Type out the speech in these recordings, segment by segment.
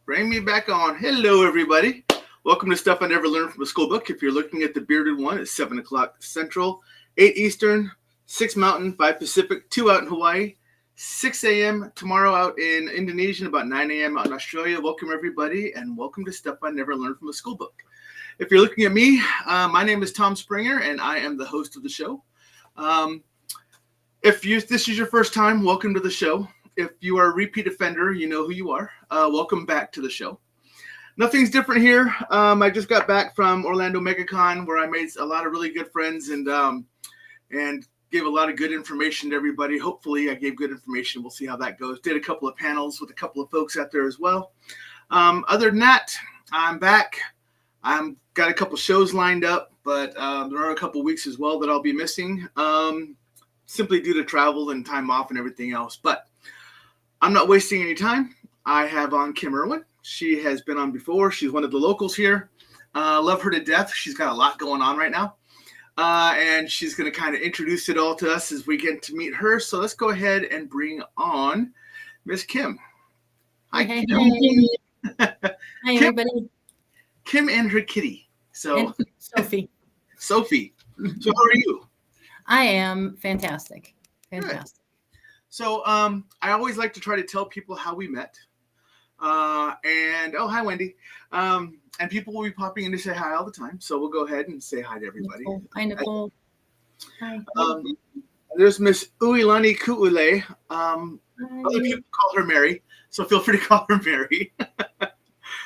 Bring me back on. Hello, everybody. Welcome to Stuff I Never Learned from a School Book. If you're looking at the bearded one, it's 7 o'clock Central, 8 Eastern, 6 Mountain, 5 Pacific, 2 out in Hawaii, 6 a.m. tomorrow out in Indonesia, and about 9 a.m. out in Australia. Welcome, everybody, and welcome to Stuff I Never Learned from a School Book. If you're looking at me, my name is Tom Springer, and I am the host of the show. If this is your first time, welcome to the show. If you are a repeat offender, you know who you are. Welcome back to the show. Nothing's different here. I just got back from Orlando MegaCon, where I made a lot of really good friends and gave a lot of good information to everybody. Hopefully, I gave good information. We'll see how that goes. Did a couple of panels with a couple of folks out there as well. Other than that, I'm back. I've got a couple shows lined up, but there are a couple weeks as well that I'll be missing, simply due to travel and time off and everything else. But I'm not wasting any time. I have on Kim Erwin. She has been on before. She's one of the locals here. Love her to death. She's got a lot going on right now. And she's going to kind of introduce it all to us as we get to meet her. So let's go ahead and bring on Miss Kim. Hi, Hey, Kim. Hi, everybody. Kim and her kitty. So Sophie. Sophie. So how are you? I am fantastic. Fantastic. Good. So I always like to try to tell people how we met. Hi, Wendy. And people will be popping in to say hi all the time. So we'll go ahead and say hi to everybody. Nicole. Hi, Nicole. Hi. There's Miss Uilani Ku'ule. Other people call her Mary, so feel free to call her Mary.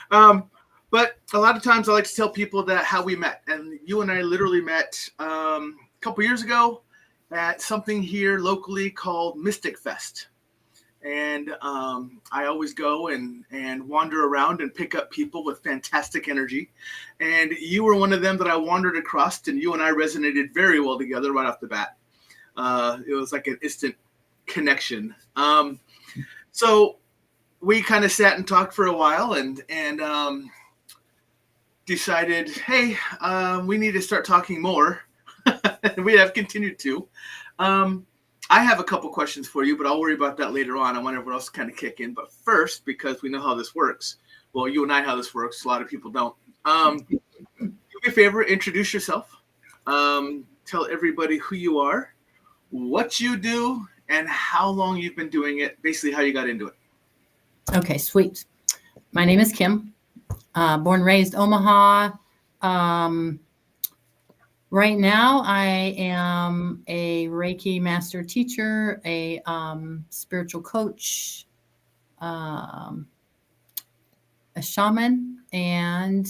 But a lot of times I like to tell people that how we met. And you and I literally met a couple years ago at something here locally called Mystic Fest. And I always go and wander around and pick up people with fantastic energy. And you were one of them that I wandered across, and you and I resonated very well together right off the bat. It was like an instant connection. So we kind of sat and talked for a while and decided, hey, we need to start talking more. And we have continued to. I have a couple questions for you, but I'll worry about that later on. I want everyone else to kind of kick in. But first, because we know how this works, well, you and I how this works, a lot of people don't. Do me a favor, introduce yourself. Tell everybody who you are, what you do, and how long you've been doing it, basically how you got into it. Okay, sweet. My name is Kim, born and raised Omaha. Right now, I am a Reiki Master Teacher, a spiritual coach, a shaman, and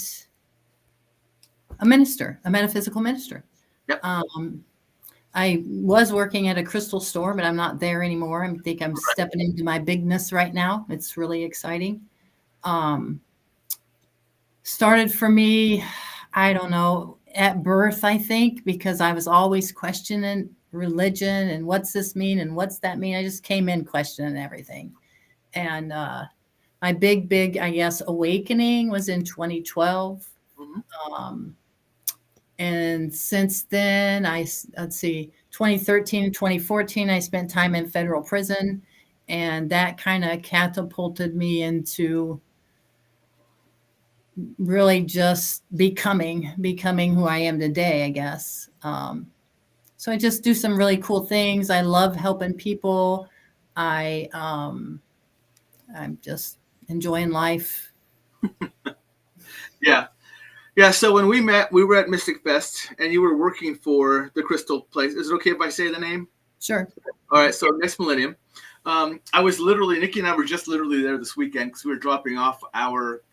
a minister, a metaphysical minister. Yep. I was working at a crystal store, but I'm not there anymore. I think I'm stepping into my bigness right now. It's really exciting. Started for me, I don't know, at birth, I think, because I was always questioning religion and what's this mean and what's that mean. I just came in questioning everything. And my big, I guess, awakening was in 2012. Mm-hmm. And since then, 2013 and 2014, I spent time in federal prison. And that kind of catapulted me into really just becoming who I am today, I guess. So I just do some really cool things. I love helping people. I'm just enjoying life. Yeah. So when we met, we were at Mystic Fest, and you were working for the Crystal place. Is it okay if I say the name? Sure. All right. So Next Millennium. I was Nikki and I were just literally there this weekend because we were dropping off our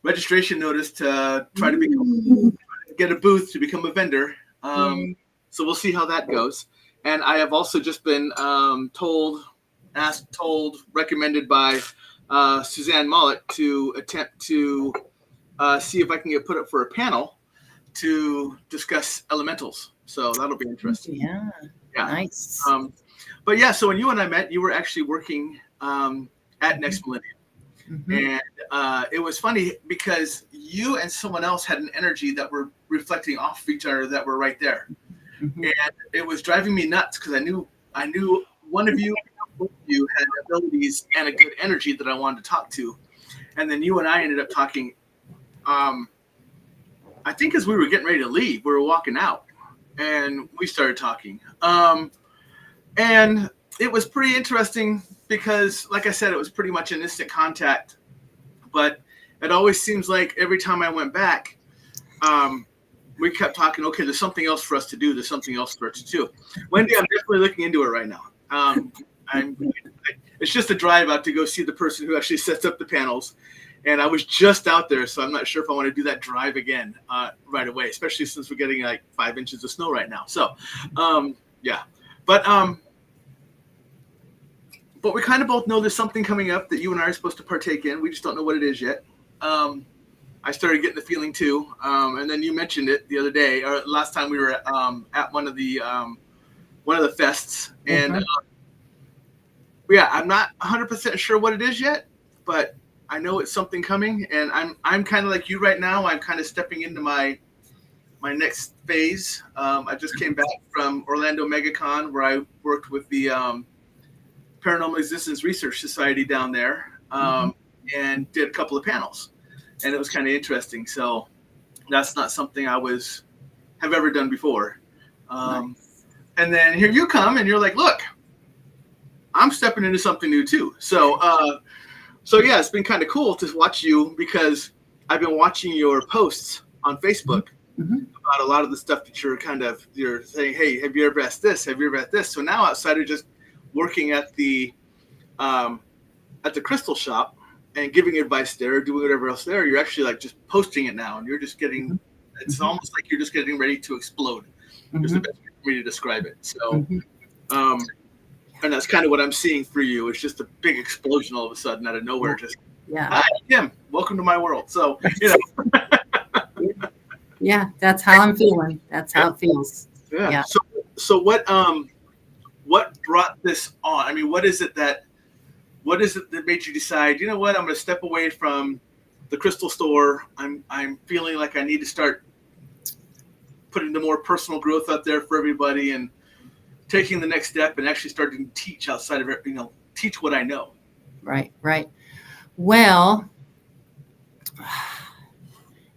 registration notice to try to get a booth to become a vendor. So we'll see how that goes. And I have also just been recommended by Suzanne Mollett to attempt to see if I can get put up for a panel to discuss elementals. So that'll be interesting. Yeah. Nice. But yeah, so when you and I met, you were actually working at Next Millennium. Mm-hmm. And it was funny because you and someone else had an energy that were reflecting off of each other that were right there. Mm-hmm. And it was driving me nuts because I knew one of you had abilities and a good energy that I wanted to talk to. And then you and I ended up talking, I think as we were getting ready to leave, we were walking out and we started talking. And it was pretty interesting because, like I said, it was pretty much an instant contact. But it always seems like every time I went back, we kept talking, okay, there's something else for us to do. There's something else for us to do. Wendy, I'm definitely looking into it right now. It's just a drive out to go see the person who actually sets up the panels. And I was just out there, so I'm not sure if I want to do that drive again right away, especially since we're getting like 5 inches of snow right now. So, yeah. But we kind of both know there's something coming up that you and I are supposed to partake in. We just don't know what it is yet. I started getting the feeling too, and then you mentioned it the other day, or last time we were at one of the fests, and yeah, I'm not 100% sure what it is yet, but I know it's something coming, and I'm kind of like you right now. I'm kind of stepping into my next phase. I just came back from Orlando MegaCon, where I worked with the Paranormal Existence Research Society down there, and did a couple of panels, and it was kind of interesting. So that's not something I have ever done before. Nice. And then here you come, and you're like, look, I'm stepping into something new too. So yeah, it's been kind of cool to watch you, because I've been watching your posts on Facebook about a lot of the stuff that you're saying, hey, have you ever asked this? Have you ever asked this? So now, outside of just working at the crystal shop and giving advice there, doing whatever else there, you're actually like just posting it now, and you're just getting, it's almost like you're just getting ready to explode. Is the best way for me to describe it. So, and that's kind of what I'm seeing for you. It's just a big explosion all of a sudden out of nowhere. Just, hi, Tim, welcome to my world. So, Yeah, that's how I'm feeling. That's how it feels. Yeah. So what brought this on? I mean, what is it that made you decide, you know what, I'm going to step away from the crystal store. I'm feeling like I need to start putting the more personal growth out there for everybody, and taking the next step and actually starting to teach outside of it, teach what I know. Right. Well,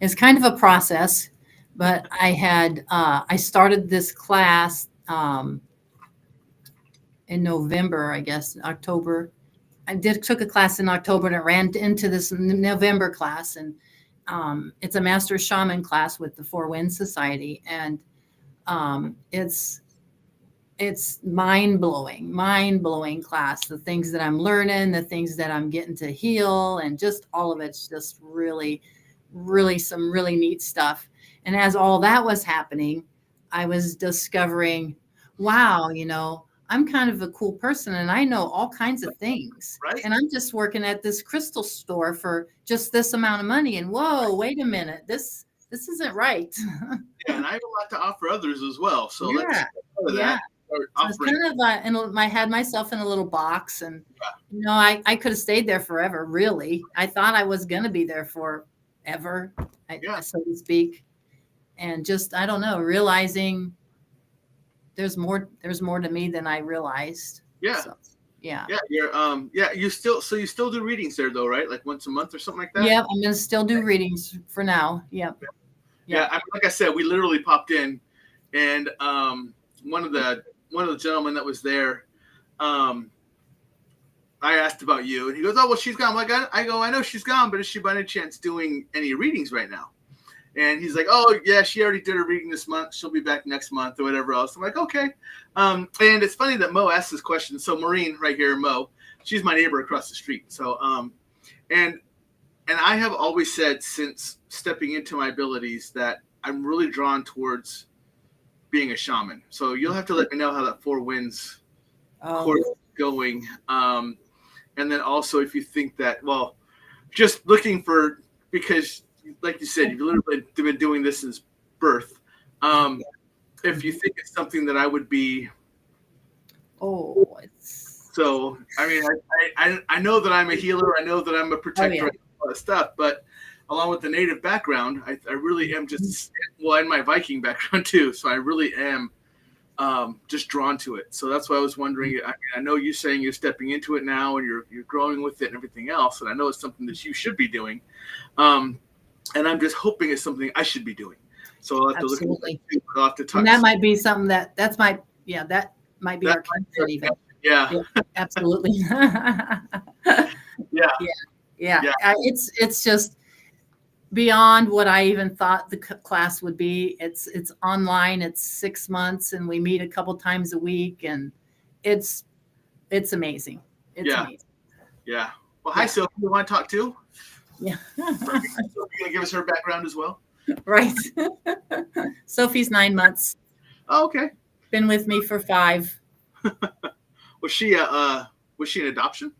it's kind of a process, but I started this class in November, I guess, October. I took a class in October, and it ran into this November class, and it's a Master Shaman class with the Four Winds Society, and it's mind-blowing class. The things that I'm learning, the things that I'm getting to heal, and just all of it's just really, really some really neat stuff. And as all that was happening, I was discovering, wow, I'm kind of a cool person, and I know all kinds of things. Right. And I'm just working at this crystal store for just this amount of money. And whoa, wait a minute, this isn't right. Yeah, and I have a lot to offer others as well. So let's start with that. So it's kind of I had myself in a little box, and I could have stayed there forever. Really, I thought I was going to be there forever, so to speak, and just, I don't know, realizing there's more to me than I realized. Yeah. So, yeah. You're you still do readings there though, right? Like once a month or something like that? Yeah, I'm going to still do readings for now. Yep. Yeah. Like I said, we literally popped in, and one of the gentlemen that was there, I asked about you, and he goes, oh, well, she's gone. I go, I know she's gone, but is she by any chance doing any readings right now? And he's like, oh, yeah, she already did her reading this month. She'll be back next month or whatever else. I'm like, okay. And it's funny that Mo asked this question. So Maureen right here, Mo, she's my neighbor across the street. So, and I have always said, since stepping into my abilities, that I'm really drawn towards being a shaman. So you'll have to let me know how that Four Winds course is going. And then also, if you think that, well, just looking for, because like you said, you've literally been doing this since birth. If you think it's something that I would be. So, I mean, I know that I'm a healer. I know that I'm a protector of all that stuff, but along with the native background, I really am just, well, and my Viking background too. So I really am just drawn to it. So that's why I was wondering. I mean, I know you saying you're stepping into it now and you're growing with it and everything else, and I know it's something that you should be doing. And I'm just hoping it's something I should be doing. So I'll have to look at it. I'll have to talk. And that might be something that might be our content even. Yeah. Absolutely. Yeah. It's just beyond what I even thought the class would be. It's online. It's 6 months, and we meet a couple times a week, and it's amazing. It's amazing. Yeah. Well, hi, Sophie. You want to talk too? Yeah. Sophie, gonna give us her background as well. Right. Sophie's 9 months. Oh, okay. Been with me for 5. Was she an adoption?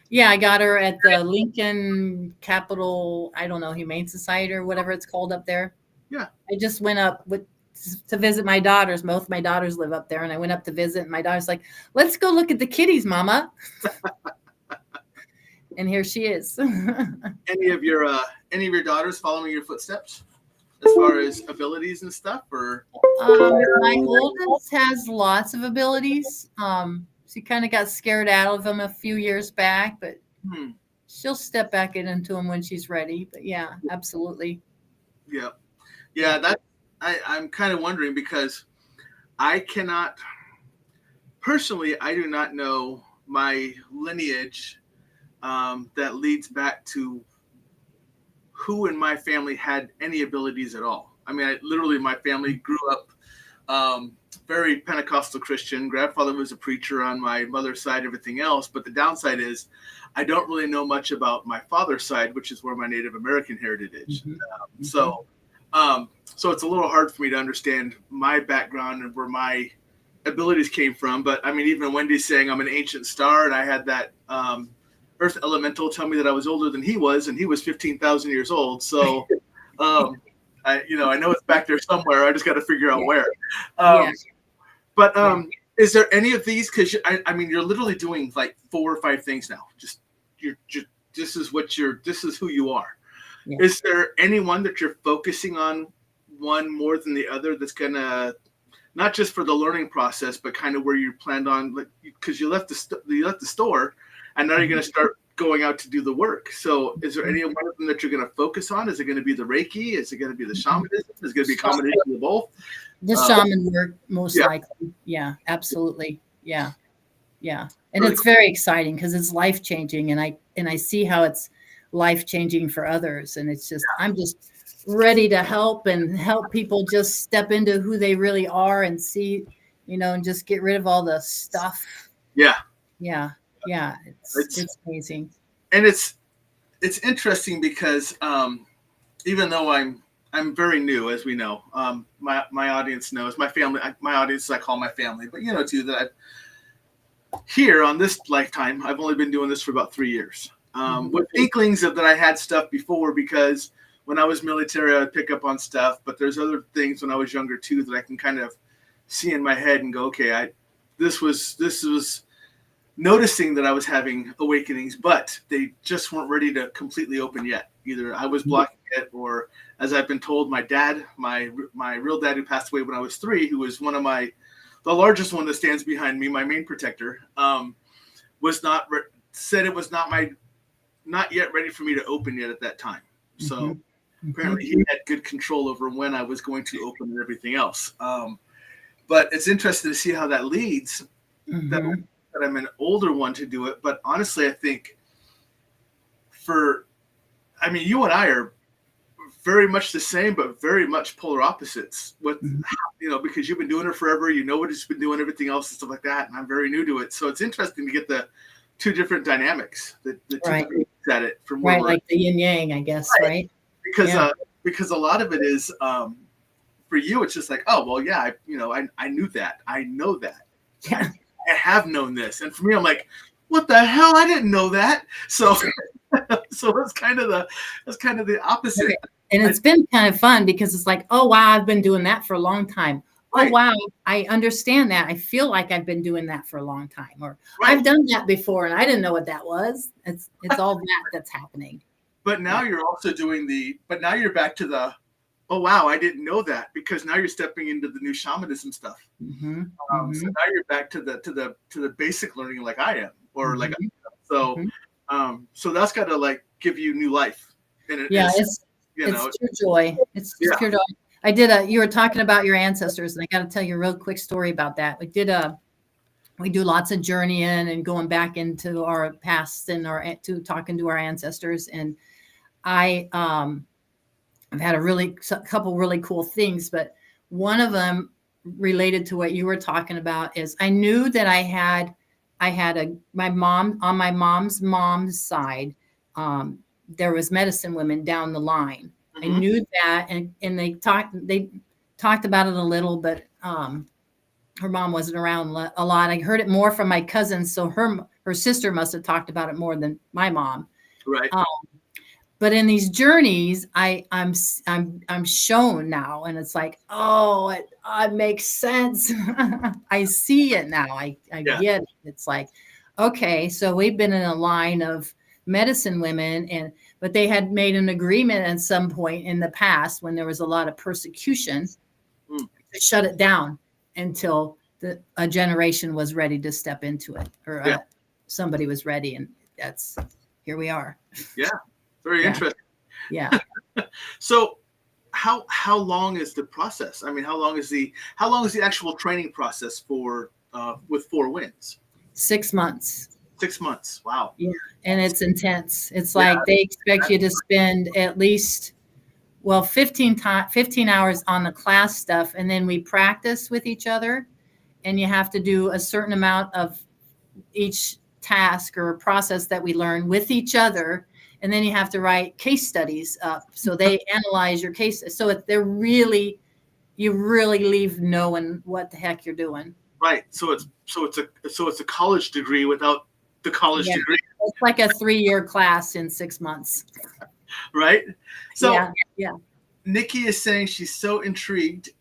Yeah, I got her at the Lincoln Capital, I don't know, Humane Society or whatever it's called up there. Yeah. I just went up to visit my daughters. Both my daughters live up there, and I went up to visit, and my daughter's like, "Let's go look at the kitties, Mama." And here she is. Any of your daughters following your footsteps as far as abilities and stuff, or? My oldest has lots of abilities. She kind of got scared out of them a few years back, but she'll step back into them when she's ready. But yeah, absolutely. Yeah. That I'm kind of wondering, because I cannot personally. I do not know my lineage that leads back to who in my family had any abilities at all. I mean, literally, my family grew up very Pentecostal Christian. Grandfather was a preacher on my mother's side, everything else. But the downside is I don't really know much about my father's side, which is where my Native American heritage is. So it's a little hard for me to understand my background and where my abilities came from. But I mean, even Wendy's saying I'm an ancient star, and I had that Earth elemental tell me that I was older than he was, and he was 15,000 years old. So, I know it's back there somewhere. I just got to figure out where. But is there any of these? Because I mean, you're literally doing like 4 or 5 things now. This is who you are. Yeah. Is there anyone that you're focusing on one more than the other that's gonna, not just for the learning process, but kind of where you planned on, like, because you left the store, and now you're going to start going out to do the work. So is there any one of them that you're going to focus on? Is it going to be the Reiki? Is it going to be the shamanism? Is it going to be a combination of both? The shaman work, most likely. Yeah, absolutely. Yeah. And really it's very exciting because it's life-changing, and I see how it's life-changing for others. And it's just, I'm just ready to help people just step into who they really are and see, and just get rid of all the stuff. Yeah. It's amazing. And it's interesting because even though I'm very new, as we know, my audience knows, my family, my audience, I call my family, but too, that here on this lifetime, I've only been doing this for about 3 years. With inklings that I had stuff before, because when I was military, I would pick up on stuff, but there's other things when I was younger too that I can kind of see in my head and go, okay, this was noticing that I was having awakenings, but they just weren't ready to completely open yet. Either I was blocking it, or, as I've been told, my dad, my real dad, who passed away when I was 3, who was the largest one that stands behind me, my main protector, said it was not yet ready for me to open yet at that time. So apparently he had good control over when I was going to open and everything else. But it's interesting to see how that leads. That I'm an older one to do it, but honestly, I think you and I are very much the same, but very much polar opposites. With because you've been doing it forever, what it's been doing, everything else and stuff like that, and I'm very new to it. So it's interesting to get the 2 different dynamics, the 2 different at it from where like the yin yang, I guess, right? Because a lot of it is for you, it's just like, oh well, yeah, I knew that, I know that. Yeah. I have known this, and for me, I'm like, what the hell? I didn't know that. So, that's kind of the opposite. Okay. And it's been kind of fun because it's like, oh wow, I've been doing that for a long time. Right. Oh wow, I understand that. I feel like I've been doing that for a long time, or I've done that before and I didn't know what that was. It's all that's happening. But now you're also doing but now you're back to Oh, wow. I didn't know that, because now you're stepping into the new shamanism stuff. Mm-hmm. So now you're back to the basic learning, like I am, or like, so, so that's got to like give you new life. And it's pure joy. It's pure joy. You were talking about your ancestors, and I got to tell you a real quick story about that. We do lots of journeying and going back into our past and talking to our ancestors. And I've had a couple really cool things, but one of them related to what you were talking about is I knew that I had my mom's side. There was medicine women down the line. I knew that, and they talked about it a little, but her mom wasn't around a lot. I heard it more from my cousins, so her sister must have talked about it more than my mom. Right. But in these journeys, I'm shown now, and it's like, oh, it makes sense. I see it now. I get it. It's like, okay, so we've been in a line of medicine women, but they had made an agreement at some point in the past when there was a lot of persecution to shut it down until a generation was ready to step into it, or somebody was ready, and here we are. Yeah. Very interesting. Yeah. So how long is the process? I mean, how long is the actual training process for with 4 winds? 6 months. 6 months. Wow. Yeah. And it's intense. It's like they expect you to spend at least 15 hours on the class stuff, and then we practice with each other, and you have to do a certain amount of each task or process that we learn with each other. And then you have to write case studies up. So they analyze your case. So you really leave knowing what the heck you're doing. Right. So it's a college degree without the college degree. It's like a 3-year class in 6 months. Right. So yeah. Nikki is saying she's so intrigued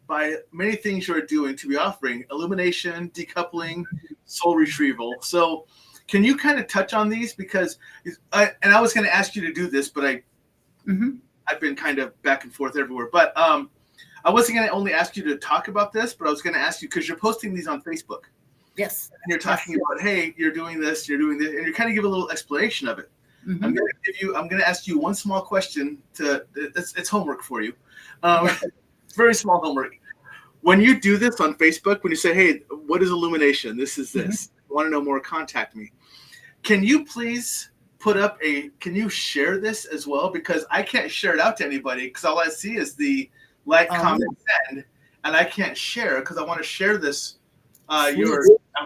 by many things you're doing to be offering: illumination, decoupling, soul retrieval. So can you kind of touch on these? Because I was going to ask you to do this, but I've been kind of back and forth everywhere. But I wasn't going to only ask you to talk about this, but I was going to ask you, because you're posting these on Facebook. Yes. And you're talking about, hey, you're doing this, and you're kind of giving a little explanation of it. I'm going to ask you one small question. It's homework for you. Very small homework. When you do this on Facebook, when you say, hey, what is illumination? This is this. Want to know more, contact me. Can you please can you share this as well? Because I can't share it out to anybody, because all I see is the like, comment, send, and I can't share, because I want to share this. I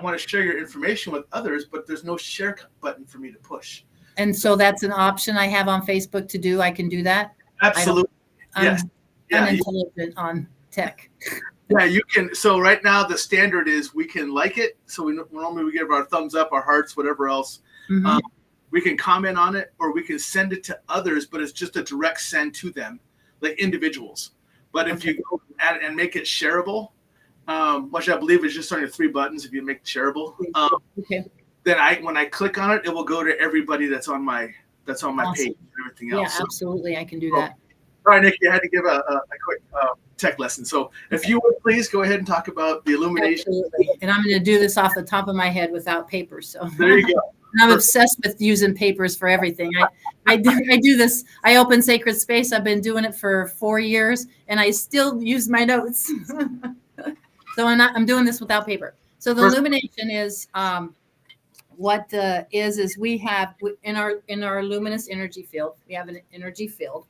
want to share your information with others, but there's no share button for me to push. And so that's an option I have on Facebook to do. I can do that. Absolutely. Yes. I'm intelligent on tech. Yeah, you can. So right now the standard is we can like it. So normally we give our thumbs up, our hearts, whatever else. We can comment on it, or we can send it to others, but it's just a direct send to them, like individuals. But if you go and make it shareable, which I believe is just on your 3 buttons, if you make it shareable, then when I click on it, it will go to everybody that's on my page and everything else. Yeah, absolutely, I can do that. All right, Nikki, I had to give a quick tech lesson. So if you would please go ahead and talk about the illumination. Absolutely. And I'm going to do this off the top of my head without paper. So there you go. And I'm obsessed with using papers for everything. I do this. I open Sacred Space. I've been doing it for 4 years, and I still use my notes. So I'm doing this without paper. So the illumination is is we have in our luminous energy field, we have an energy field.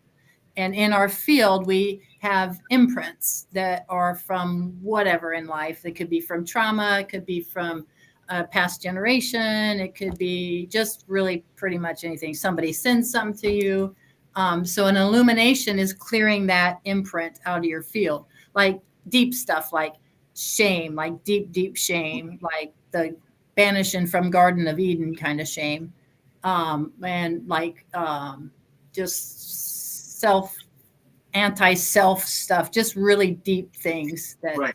And in our field, we have imprints that are from whatever in life. It could be from trauma. It could be from a past generation. It could be just really pretty much anything. Somebody sends something to you. So an illumination is clearing that imprint out of your field, like deep stuff, like shame, like deep, deep shame, like the banishing from Garden of Eden kind of shame. And like just anti-self stuff, just really deep things that,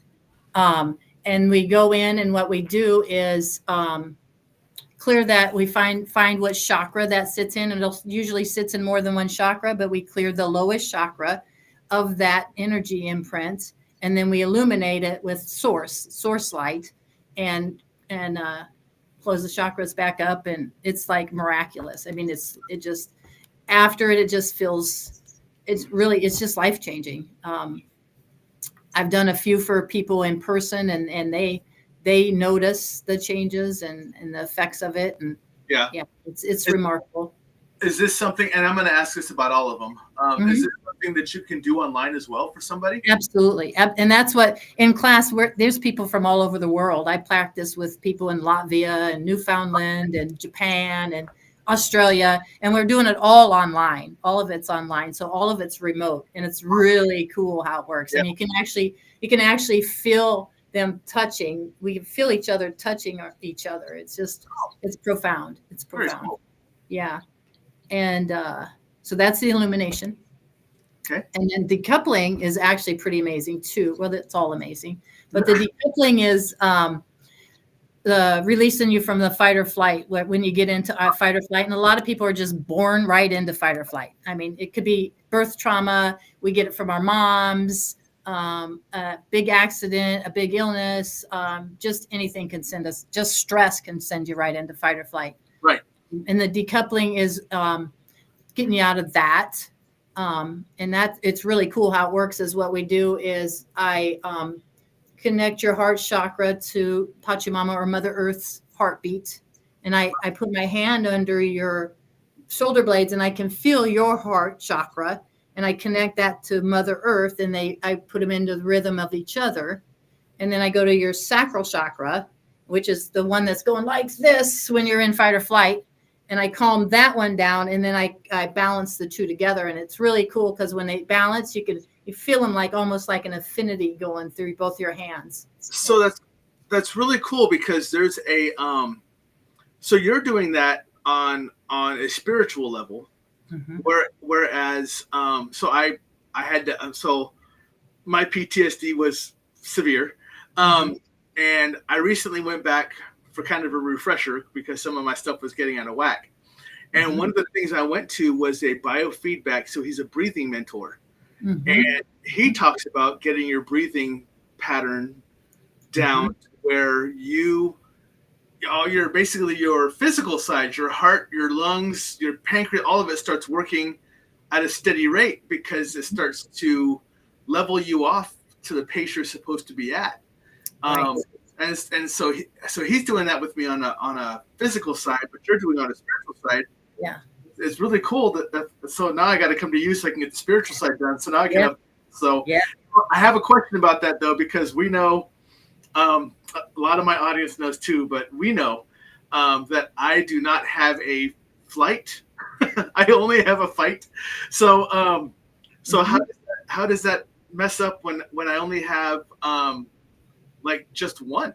and we go in, and what we do is clear that. We find what chakra that sits in, and it usually sits in more than one chakra, but we clear the lowest chakra of that energy imprint, and then we illuminate it with source light, and close the chakras back up, and it's like miraculous. I mean, it just after it just feels, it's just life changing. I've done a few for people in person, and they notice the changes and the effects of it, and yeah, it's remarkable. Is this something, and I'm going to ask this about all of them, is this something that you can do online as well for somebody? Absolutely. And that's what, in class, there's people from all over the world. I practice with people in Latvia and Newfoundland and Japan and Australia, and we're doing it all online. All of it's online. So all of it's remote, and it's really cool how it works. Yeah. And you can actually feel them touching. We can feel each other touching each other. It's profound. It's profound. Cool. Yeah. And so that's the illumination. Okay. And then decoupling is actually pretty amazing too. Well, it's all amazing, but the decoupling is releasing you from the fight or flight when you get into fight or flight. And a lot of people are just born right into fight or flight. I mean, it could be birth trauma. We get it from our moms, a big accident, a big illness, just anything can send us, just stress can send you right into fight or flight. Right. And the decoupling is getting you out of that. And that it's really cool how it works. Is what we do is I connect your heart chakra to Pachamama or Mother Earth's heartbeat. And I put my hand under your shoulder blades, and I can feel your heart chakra, and I connect that to Mother Earth, and I put them into the rhythm of each other. And then I go to your sacral chakra, which is the one that's going like this when you're in fight or flight. And I calm that one down, and then I balance the two together. And it's really cool because when they balance, you feel them like almost like an affinity going through both your hands. So that's really cool, because there's a so you're doing that on a spiritual level, whereas so I had to, so my PTSD was severe, and I recently went back for kind of a refresher because some of my stuff was getting out of whack. And one of the things I went to was a biofeedback. So he's a breathing mentor. And he talks about getting your breathing pattern down to where basically your physical side, your heart, your lungs, your pancreas, all of it starts working at a steady rate, because it starts to level you off to the pace you're supposed to be at. Right. And so he's doing that with me on a physical side, but you're doing it on a spiritual side. Yeah, it's really cool that so now I got to come to you so I can get the spiritual side done. So now I can I have a question about that though, because we know a lot of my audience knows too, but we know that I do not have a flight. I only have a fight. So how does that mess up when I only have like just one?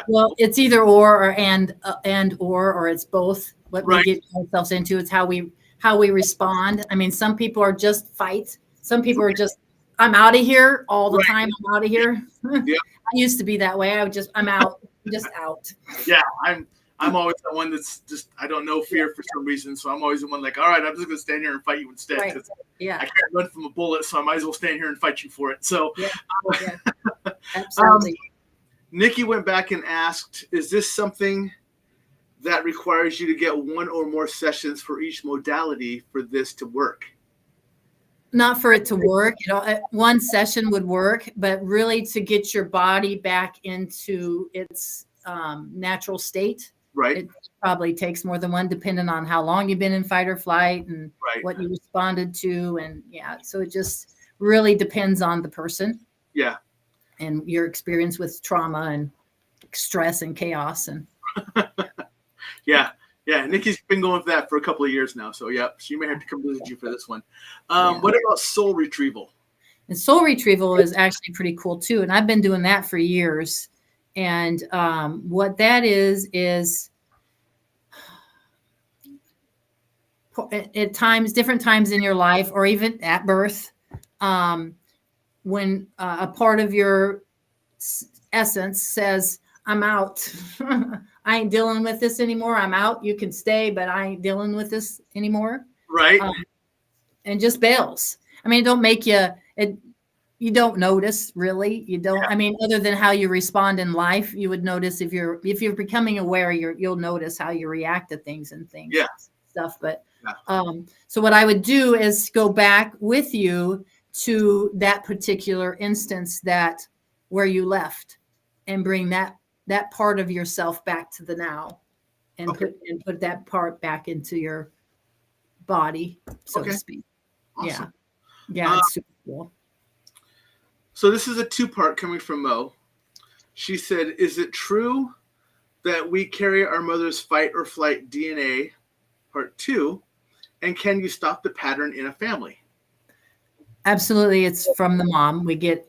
Well, it's either or it's both. What we get ourselves into is how we respond. I mean, some people are just fight. Some people are just, I'm out of here all the time. I'm out of here. Yeah. I used to be that way. I'm out, just out. Yeah, I'm always the one that's just, I don't know fear for some reason. So I'm always the one like, all right, I'm just going to stand here and fight you instead. Right. Yeah. I can't run from a bullet, so I might as well stand here and fight you for it. So absolutely. Nikki went back and asked, is this something that requires you to get one or more sessions for each modality for this to work? Not for it to work. One session would work, but really to get your body back into its natural state. Right. It probably takes more than one, depending on how long you've been in fight or flight and what you responded to. And so it just really depends on the person. Yeah. And your experience with trauma and stress and chaos. And yeah. Nikki's been going for that for a couple of years now. So she may have to come visit you for this one. What about soul retrieval? And soul retrieval is actually pretty cool too. And I've been doing that for years. And what that is at times, different times in your life, or even at birth, when a part of your essence says, I'm out. I ain't dealing with this anymore. I'm out. You can stay, but I ain't dealing with this anymore. Right. And just bails. I mean, it you don't notice really. You don't, I mean, other than how you respond in life, you would notice if you're becoming aware, you'll notice how you react to things and stuff. But so what I would do is go back with you to that particular instance where you left, and bring that part of yourself back to the now, and put that part back into your body, so to speak. Awesome. Yeah, it's super cool. So this is a 2-part coming from Mo. She said, is it true that we carry our mother's fight or flight DNA? Part 2. And can you stop the pattern in a family? Absolutely. It's from the mom. We get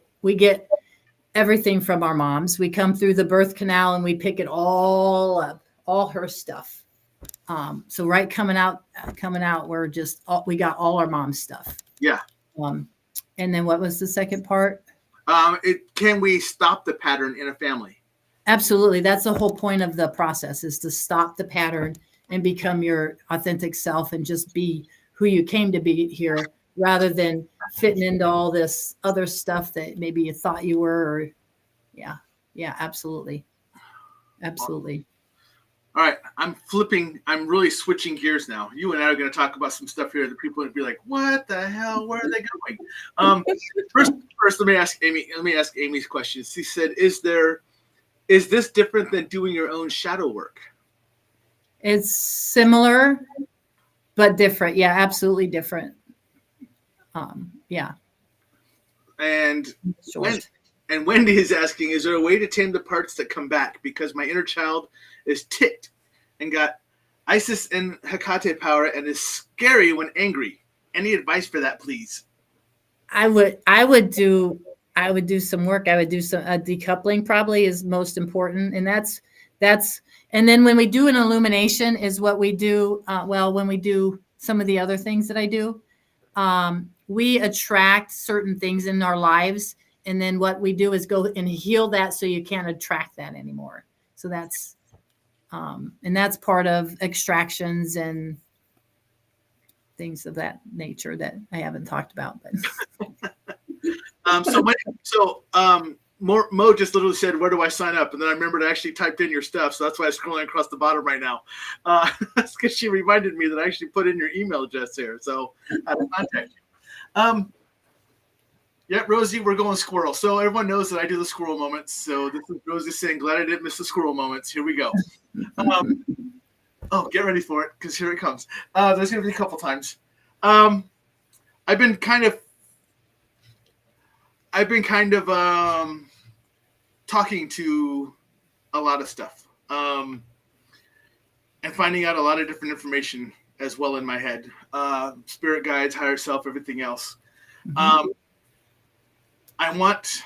everything from our moms. We come through the birth canal and we pick it all up, all her stuff. So right coming out, we're just, we got all our mom's stuff. Yeah. And then what was the second part? Can we stop the pattern in a family? Absolutely. That's the whole point of the process, is to stop the pattern and become your authentic self and just be who you came to be here, rather than fitting into all this other stuff that maybe you thought you were. Yeah, absolutely. Absolutely. All right. I'm really switching gears now. You and I are going to talk about some stuff here that people would be like, what the hell? Where are they going? First, let me ask Amy's question. She said, is this different than doing your own shadow work? It's similar, but different. Yeah, absolutely different. Yeah. And Wendy is asking, is there a way to tame the parts that come back? Because my inner child is ticked and got Isis and Hecate power and is scary when angry. Any advice for that, please? I would do some work. I would do some decoupling, probably is most important. And that's, and then when we do an illumination is what we do. When we do some of the other things that I do, we attract certain things in our lives. And then what we do is go and heal that, so you can't attract that anymore. So that's, and that's part of extractions and things of that nature that I haven't talked about. But Mo just literally said, where do I sign up? And then I remembered I actually typed in your stuff. So that's why I'm scrolling across the bottom right now. That's because she reminded me that I actually put in your email address here. So I will contact you. Yeah, Rosie, we're going squirrel. So everyone knows that I do the squirrel moments. So this is Rosie saying, glad I didn't miss the squirrel moments. Here we go. Get ready for it, because here it comes. There's going to be a couple times. I've been kind of talking to a lot of stuff, and finding out a lot of different information as well in my head. Spirit guides, higher self, everything else. Mm-hmm. I want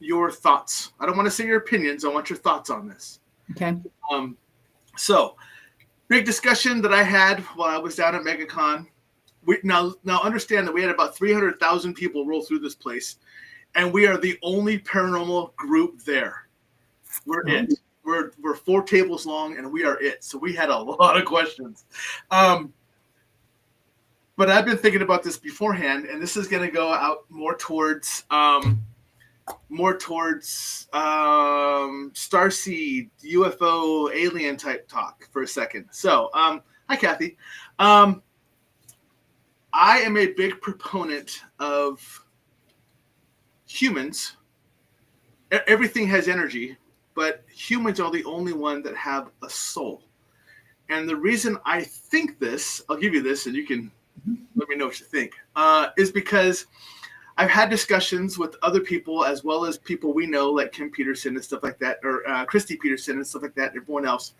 your thoughts. I don't want to say your opinions. I want your thoughts on this. Okay. So, big discussion that I had while I was down at MegaCon. Now understand that we had about 300,000 people roll through this place, and we are the only paranormal group there. We're it. We're 4 tables long, and we are it. So we had a lot of questions. But I've been thinking about this beforehand, and this is going to go out more towards starseed, UFO, alien type talk for a second. So, hi, Kathy. I am a big proponent of humans. Everything has energy, but humans are the only one that have a soul. And the reason I think this, I'll give you this, and you can let me know what you think, is because I've had discussions with other people, as well as people we know, like Kim Peterson and stuff like that, or Christy Peterson and stuff like that, and everyone else.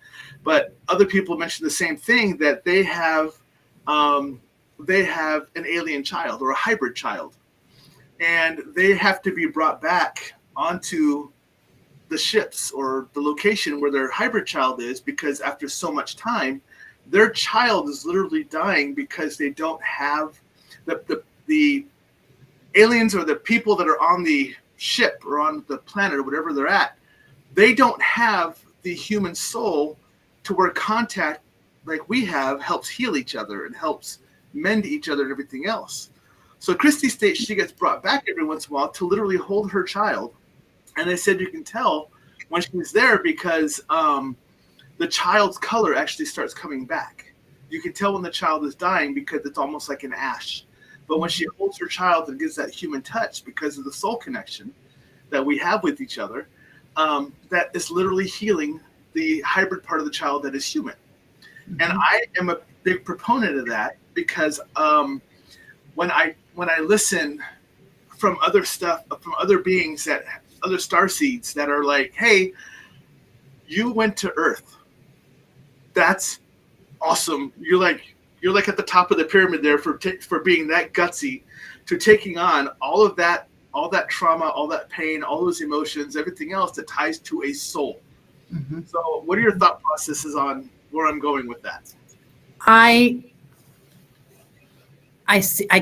But other people mentioned the same thing, that they have an alien child or a hybrid child, and they have to be brought back onto the ships or the location where their hybrid child is, because after so much time, their child is literally dying because they don't have the aliens or the people that are on the ship or on the planet or whatever they're at. They don't have the human soul to where contact like we have helps heal each other and helps mend each other and everything else. So Christy states she gets brought back every once in a while to literally hold her child. And they said you can tell when she's there because the child's color actually starts coming back. You can tell when the child is dying because it's almost like an ash. But when she holds her child and gives that human touch because of the soul connection that we have with each other, that is literally healing the hybrid part of the child that is human. Mm-hmm. And I am a big proponent of that because when I listen from other stuff, from other beings, other star seeds that are like, hey, you went to Earth. That's awesome. You're like at the top of the pyramid there for being that gutsy to taking on all that trauma, all that pain, all those emotions, everything else that ties to a soul. Mm-hmm. So what are your thought processes on where I'm going with that? I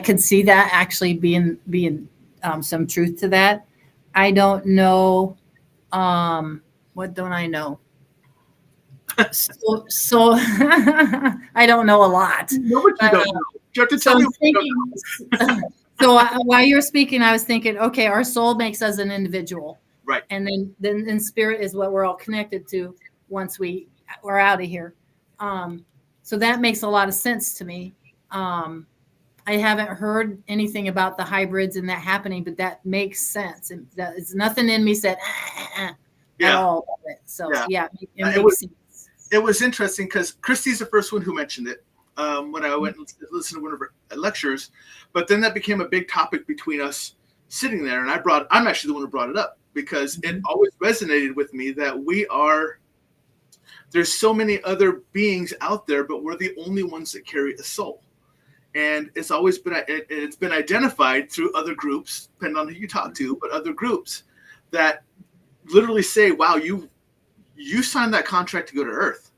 could see that actually being some truth to that. I don't know. What don't I know? So I don't know a lot. No, but you don't know. You have to tell me. So while you're speaking, I was thinking, okay, our soul makes us an individual, right? And then spirit is what we're all connected to once we're out of here. So that makes a lot of sense to me. I haven't heard anything about the hybrids and that happening, but that makes sense. And there's nothing in me said at all of it. So it makes sense. It was interesting because Christy's the first one who mentioned it when I went and listened to one of her lectures, but then that became a big topic between us sitting there, and I'm actually the one who brought it up because it always resonated with me that there's so many other beings out there, but we're the only ones that carry a soul. And it's always been identified through other groups, depending on who you talk to, but other groups that literally say, wow, you signed that contract to go to Earth.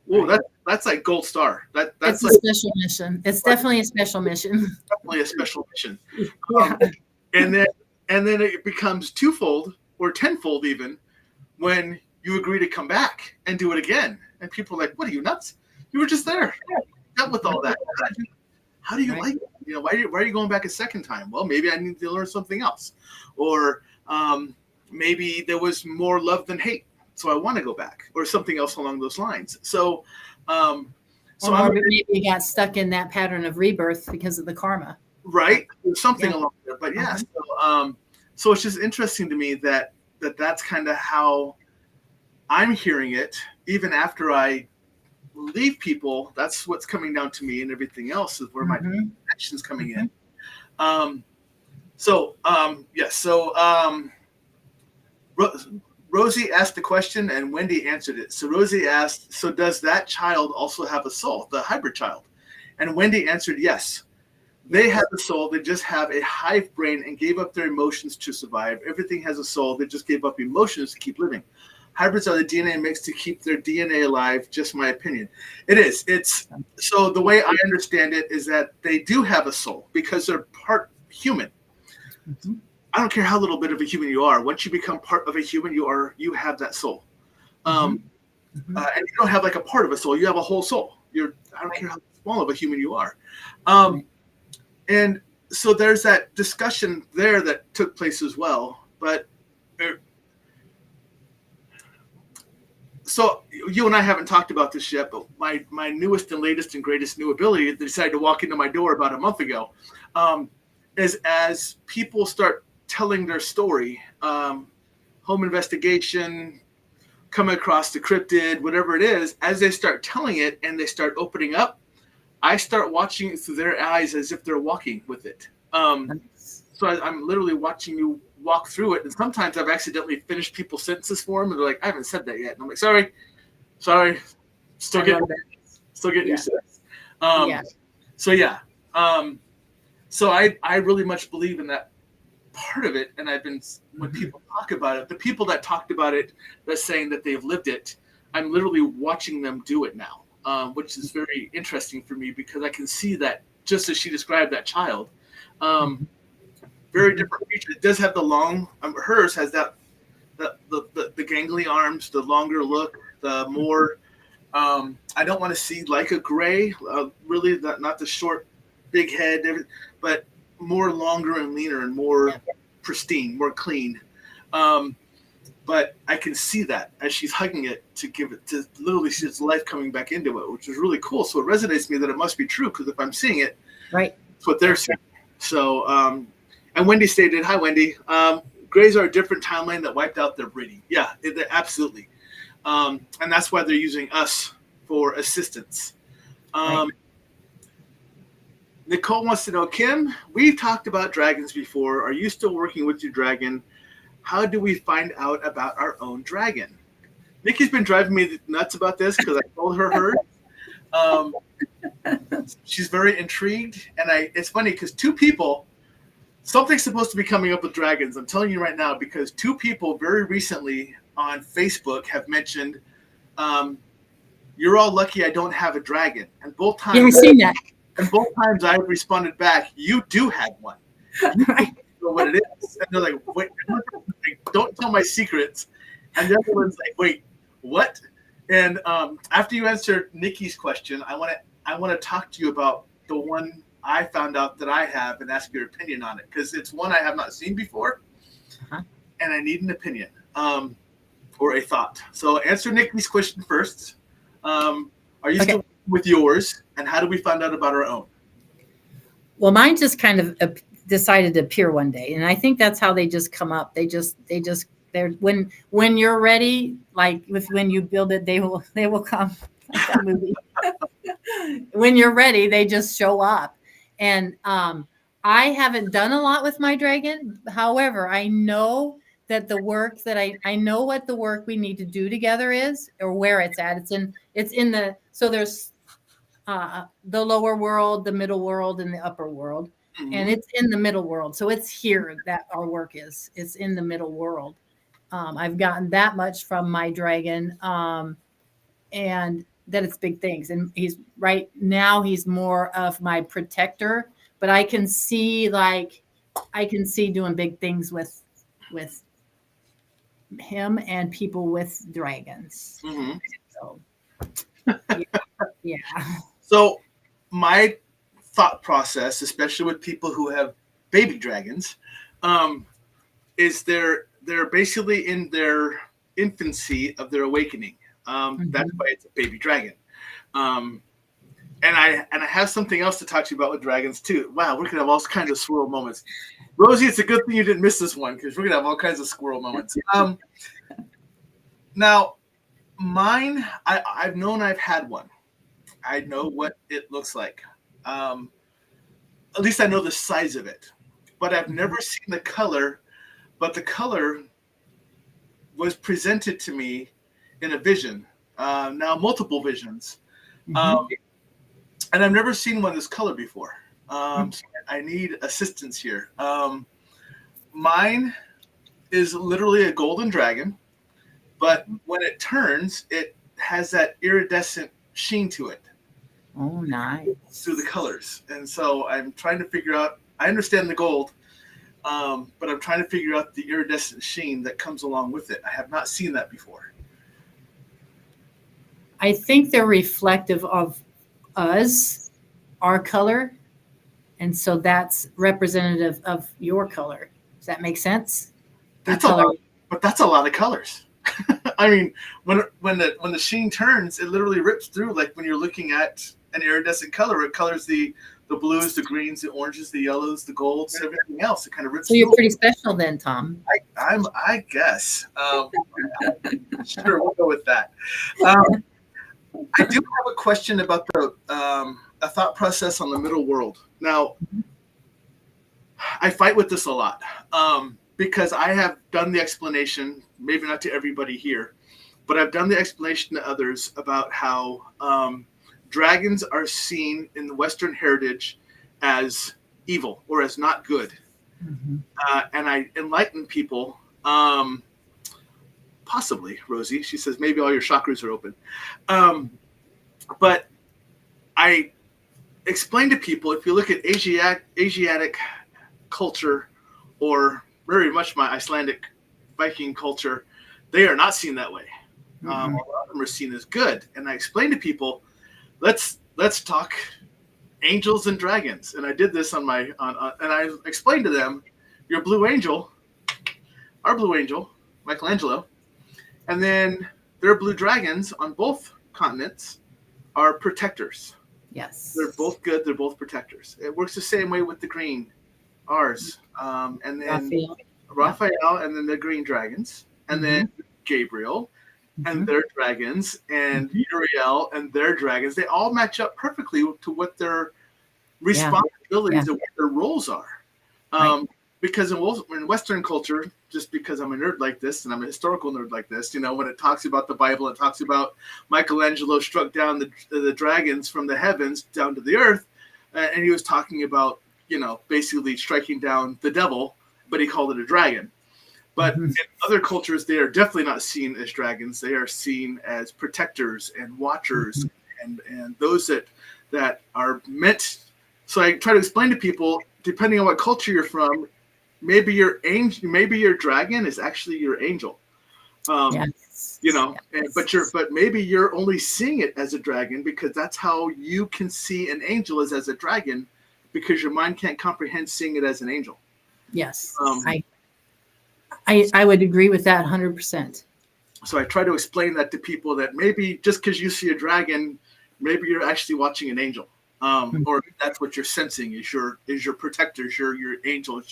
Whoa, that's like gold star. That's a special mission. It's definitely a special mission. Definitely a special mission. And then it becomes twofold or tenfold even when you agree to come back and do it again. And people are like, what are you, nuts? You were just there. Done with all that. How do you like it? You know, why are you going back a second time? Well, maybe I need to learn something else. Or maybe there was more love than hate, so I want to go back, or something else along those lines. So maybe you got stuck in that pattern of rebirth because of the karma. Right. There's something along there. But yeah, so it's just interesting to me that's kind of how I'm hearing it, even after I leave people. That's what's coming down to me, and everything else is where my action's coming in. Rosie asked the question and Wendy answered it. So Rosie asked, so does that child also have a soul, the hybrid child? And Wendy answered, yes. They have a soul. They just have a hive brain and gave up their emotions to survive. Everything has a soul. They just gave up emotions to keep living. Hybrids are the DNA mix to keep their DNA alive, just my opinion. It is. So the way I understand it is that they do have a soul because they're part human. Mm-hmm. I don't care how little bit of a human you are. Once you become part of a human, you have that soul. And you don't have like a part of a soul. You have a whole soul. I don't care how small of a human you are. And so there's that discussion there that took place as well. But so you and I haven't talked about this yet, but my newest and latest and greatest new ability that decided to walk into my door about a month ago is as people start telling their story, home investigation, coming across the cryptid, whatever it is, as they start telling it and they start opening up, I start watching it through their eyes as if they're walking with it. So I'm literally watching you walk through it. And sometimes I've accidentally finished people's sentences for them. And they're like, I haven't said that yet. And I'm like, sorry. Still getting used to this. So I really much believe in that part of it. And when people talk about it, the people that talked about it, that's saying that they've lived it, I'm literally watching them do it now. Which is very interesting for me because I can see that just as she described that child, very different features. It does have the long, hers has the gangly arms, the longer look, the more, I don't want to see like a gray, really not the short, big head, but more longer and leaner and more pristine, more clean. But I can see that as she's hugging it to give it to literally see its life coming back into it, which is really cool. So it resonates with me that it must be true, because if I'm seeing it, right, it's what they're seeing. So, and Wendy stated, hi, Wendy. Grays are a different timeline that wiped out their breeding. Yeah, absolutely. And that's why they're using us for assistance. right. Nicole wants to know, Kim, we've talked about dragons before. Are you still working with your dragon? How do we find out about our own dragon? Nikki's been driving me nuts about this because I told her hers. She's very intrigued. And it's funny because two people, something's supposed to be coming up with dragons. I'm telling you right now, because two people very recently on Facebook have mentioned, you're all lucky I don't have a dragon. And both times, Yeah, I've seen that. And both times I've responded back, you do have one. You don't know what it is. And they're like, wait, don't tell my secrets. And the other one's like, wait, what? And after you answer Nikki's question, I want to talk to you about the one I found out that I have and ask your opinion on it, because it's one I have not seen before, and I need an opinion or a thought. So answer Nikki's question first. Are you still with yours, and how do we find out about our own? Well, mine just kind of decided to appear one day, and I think that's how they just come up. They're when you're ready, like when you build it, they will come. Like that movie. When you're ready, they just show up. And I haven't done a lot with my dragon. However, I know that the work that I know what the work we need to do together is, or where it's at. It's in the, so there's the lower world, the middle world, and the upper world. Mm-hmm. And it's in the middle world. So it's here that our work is. It's in the middle world. I've gotten that much from my dragon. And that it's big things. And he's right now, he's more of my protector, but I can see doing big things with him and people with dragons. Mm-hmm. So, yeah. So my thought process, especially with people who have baby dragons, is they're basically in their infancy of their awakening. That's why it's a baby dragon. And I have something else to talk to you about with dragons too. Wow, we're gonna have all kinds of squirrel moments. Rosie, it's a good thing you didn't miss this one, because we're gonna have all kinds of squirrel moments. Now, mine, I've known I've had one. I know what it looks like. At least I know the size of it, but I've never seen the color. But the color was presented to me in a vision, now multiple visions. And I've never seen one this color before. So I need assistance here. Mine is literally a golden dragon, but when it turns, it has that iridescent sheen to it. Oh, nice. Through the colors. And so I'm trying to figure out, I understand the gold, but I'm trying to figure out the iridescent sheen that comes along with it. I have not seen that before. I think they're reflective of us, our color. And so that's representative of your color. Does that make sense? That's a lot, but that's a lot of colors. I mean, when the sheen turns, it literally rips through. Like when you're looking at an iridescent color, it colors the blues, the greens, the oranges, the yellows, the golds, everything else. It kind of rips through. So you're pretty special then, Tom. I guess. Sure, we'll go with that. I do have a question about a thought process on the middle world. Now, I fight with this a lot because I have done the explanation, maybe not to everybody here, but I've done the explanation to others about how dragons are seen in the Western heritage as evil or as not good. And I enlighten people, possibly, Rosie. She says, maybe all your chakras are open. But I explain to people, if you look at Asiatic culture, or very much my Icelandic Viking culture, they are not seen that way. A lot of them are seen as good. And I explain to people, let's talk angels and dragons. And I did this on and I explained to them, your blue angel, our blue angel, Michelangelo, and then their blue dragons on both continents are protectors. Yes. They're both good. They're both protectors. It works the same way with the green, ours. And then Raphael, and then the green dragons, and then Gabriel and their dragons, and Uriel and their dragons. They all match up perfectly to what their responsibilities and what their roles are. Because in Western culture, just because I'm a nerd like this and I'm a historical nerd like this, when it talks about the Bible, it talks about Michelangelo struck down the dragons from the heavens down to the earth, and he was talking about, basically striking down the devil, but he called it a dragon. But in other cultures, they are definitely not seen as dragons. They are seen as protectors and watchers and those that are meant. So I try to explain to people, depending on what culture you're from, maybe your dragon is actually your angel. But maybe you're only seeing it as a dragon because that's how you can see an angel as a dragon, because your mind can't comprehend seeing it as an angel. Yes. I would agree with that 100%. So I try to explain that to people, that maybe just because you see a dragon, maybe you're actually watching an angel. Or that's what you're sensing is your protectors, your angels,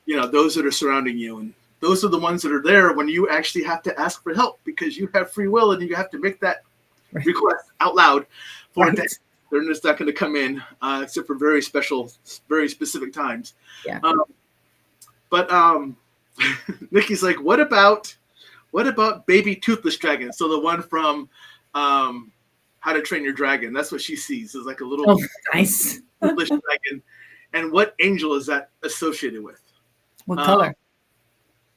those that are surrounding you. And those are the ones that are there when you actually have to ask for help, because you have free will and you have to make that request out loud for it. They're just not going to come in, except for very special, very specific times. Yeah. Nikki's like, what about baby toothless dragon? So the one from How to Train Your Dragon. That's what she sees, is like a little nice toothless dragon. And what angel is that associated with? What color?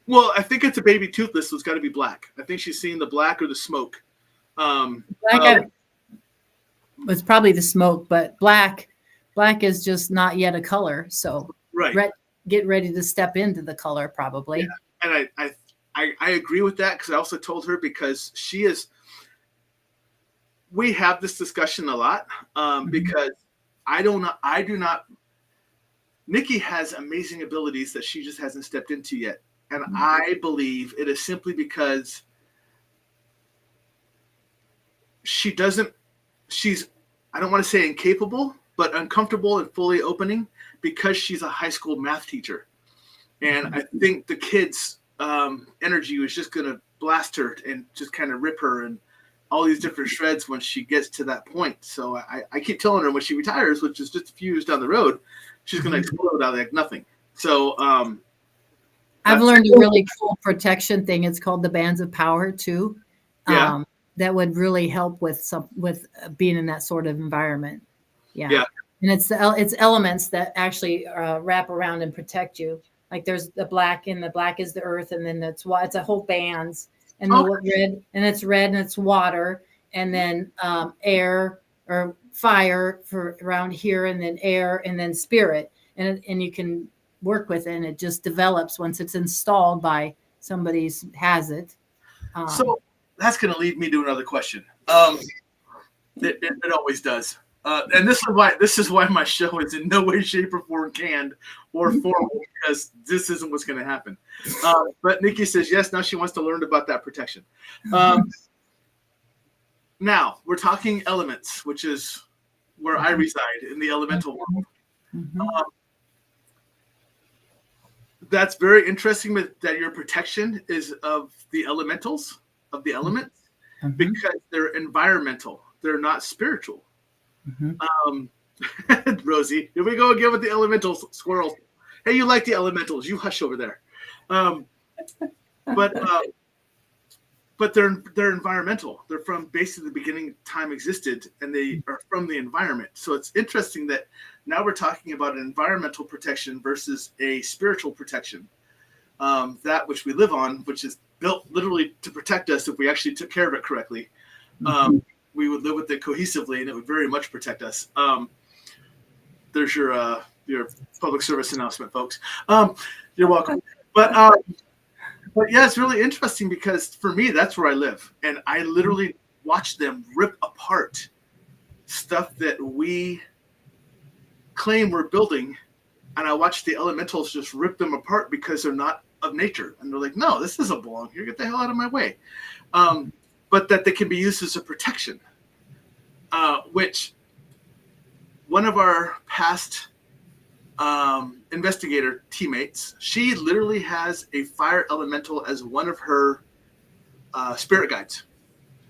Well, I think it's a baby toothless, so it's got to be black. I think she's seeing the black or the smoke. It's probably the smoke, but black is just not yet a color. So get ready to step into the color, probably. Yeah. And I agree with that, because I also told her, because we have this discussion a lot, because I do not. Nikki has amazing abilities that she just hasn't stepped into yet. And I believe it is simply because she's, I don't want to say incapable, but uncomfortable and fully opening, because she's a high school math teacher. And I think the kids' energy was just going to blast her and just kind of rip her and all these different shreds when she gets to that point. So I keep telling her, when she retires, which is just a few years down the road, she's going to explode out like nothing. So I've learned a really cool protection thing. It's called the Bands of Power too. That would really help with being in that sort of environment. Yeah. And it's elements that actually wrap around and protect you. Like there's the black, and the black is the earth, and then it's a whole bands, and it's red and it's water, and then air or fire for around here, and then air, and then spirit, and you can work with it, and it just develops once it's installed by somebody has it. So that's going to lead me to another question. It always does. And this is why my show is in no way, shape, or form canned or formal, because this isn't what's going to happen. But Nikki says yes. Now she wants to learn about that protection. Now we're talking elements, which is where I reside in the elemental world. That's very interesting that your protection is of the elementals, of the elements, because they're environmental. They're not spiritual. Rosie, here we go again with the elementals, squirrels. Hey, you like the elementals? You hush over there. But they're environmental. They're from basically the beginning time existed, and they are from the environment. So it's interesting that now we're talking about an environmental protection versus a spiritual protection. That which we live on, which is built literally to protect us if we actually took care of it correctly. We would live with it cohesively, and it would very much protect us. There's your public service announcement, folks. You're welcome. But yeah, it's really interesting, because for me, that's where I live, and I literally watch them rip apart stuff that we claim we're building, and I watch the elementals just rip them apart because they're not of nature. And they're like, no, this doesn't belong here. Get the hell out of my way. But that they can be used as a protection, which one of our past investigator teammates, she literally has a fire elemental as one of her spirit guides.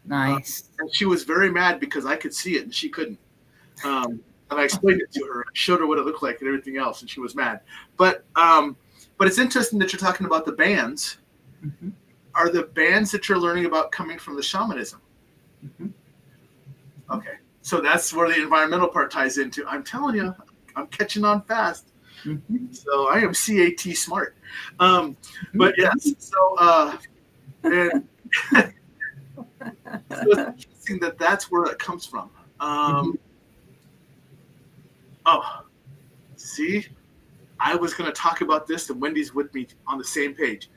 Nice. And she was very mad because I could see it and she couldn't. And I explained it to her, I showed her what it looked like and everything else, and she was mad. But it's interesting that you're talking about the bands. Mm-hmm. Are the bands that you're learning about coming from the shamanism? Mm-hmm. Okay, so that's where the environmental part ties into. I'm telling you, I'm catching on fast. Mm-hmm. So I am CAT smart. But yes, so and so it's interesting that that's where it comes from. Oh, see, I was going to talk about this, and Wendy's with me on the same page.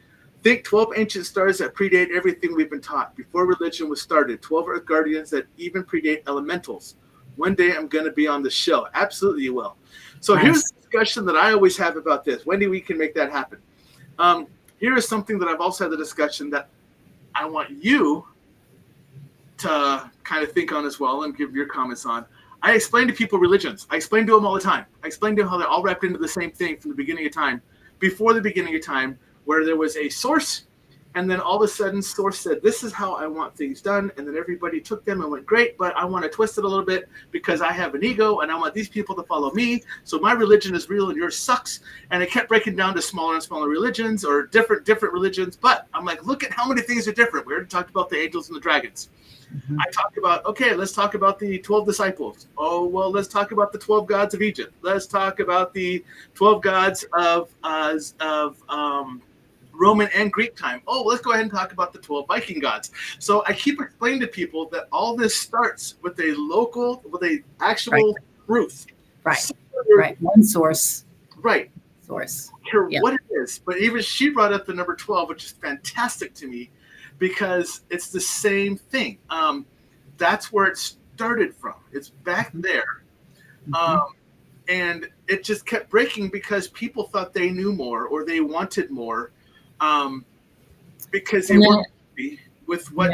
Think 12 ancient stars that predate everything we've been taught. Before religion was started, 12 earth guardians that even predate elementals. One day I'm going to be on the show. Absolutely you will. So nice. Here's a discussion that I always have about this. Wendy, we can make that happen. Here is something that I've also had the discussion that I want you to kind of think on as well and give your comments on. I explain to people religions. I explain to them all the time. I explain to them how they're all wrapped into the same thing from the beginning of time, before the beginning of time, where there was a source, and then all of a sudden source said, this is how I want things done, and then everybody took them and went, great, but I want to twist it a little bit because I have an ego, and I want these people to follow me, so my religion is real and yours sucks, and it kept breaking down to smaller and smaller religions, or different religions, but I'm like, look at how many things are different. We already talked about the angels and the dragons. Mm-hmm. I talked about, okay, let's talk about the 12 disciples. Oh, well, let's talk about the 12 gods of Egypt. Let's talk about the 12 gods of Roman and Greek time. Oh, let's go ahead and talk about the 12 Viking gods. So I keep explaining to people that all this starts with a actual truth. Right. Right. One source. Right. Source. I don't care what it is. But even she brought up the number 12, which is fantastic to me, because it's the same thing. That's where it started from. It's back there. Mm-hmm. And it just kept breaking because people thought they knew more or they wanted more, because they weren't happy with what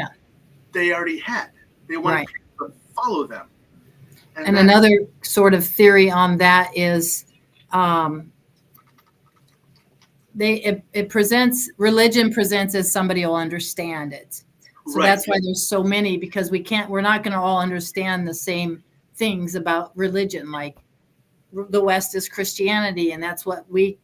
they already had. They wanted people to follow them. And another sort of theory on that is religion presents as somebody will understand it. So that's why there's so many, because we're not going to all understand the same things about religion. Like the West is Christianity, and that's what we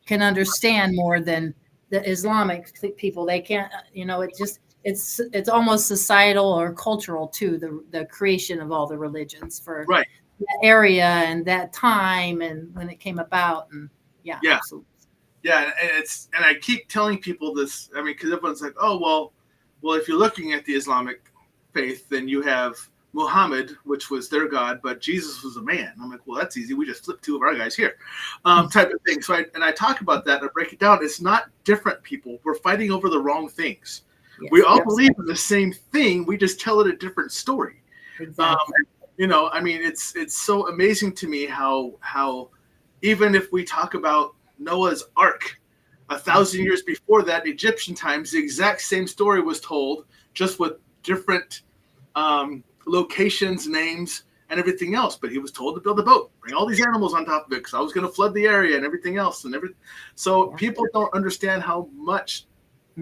can understand more than the Islamic people. They can't, it's almost societal or cultural too, the creation of all the religions for that area and that time and when it came about. And absolutely. Yeah, and I keep telling people this. I mean, because everyone's like, oh, well, if you're looking at the Islamic faith, then you have Muhammad, which was their god, but Jesus was a man. I'm like, well, that's easy. We just flipped two of our guys here, type of thing. So I talk about that and I break it down. It's not different, people. We're fighting over the wrong things. Yes, we all believe in the same thing. We just tell it a different story. Exactly. I mean, it's so amazing to me how even if we talk about Noah's Ark, 1,000 years before that, Egyptian times, the exact same story was told, just with different locations, names, and everything else. But he was told to build a boat, bring all these animals on top of it, because I was going to flood the area and everything else. So people don't understand how much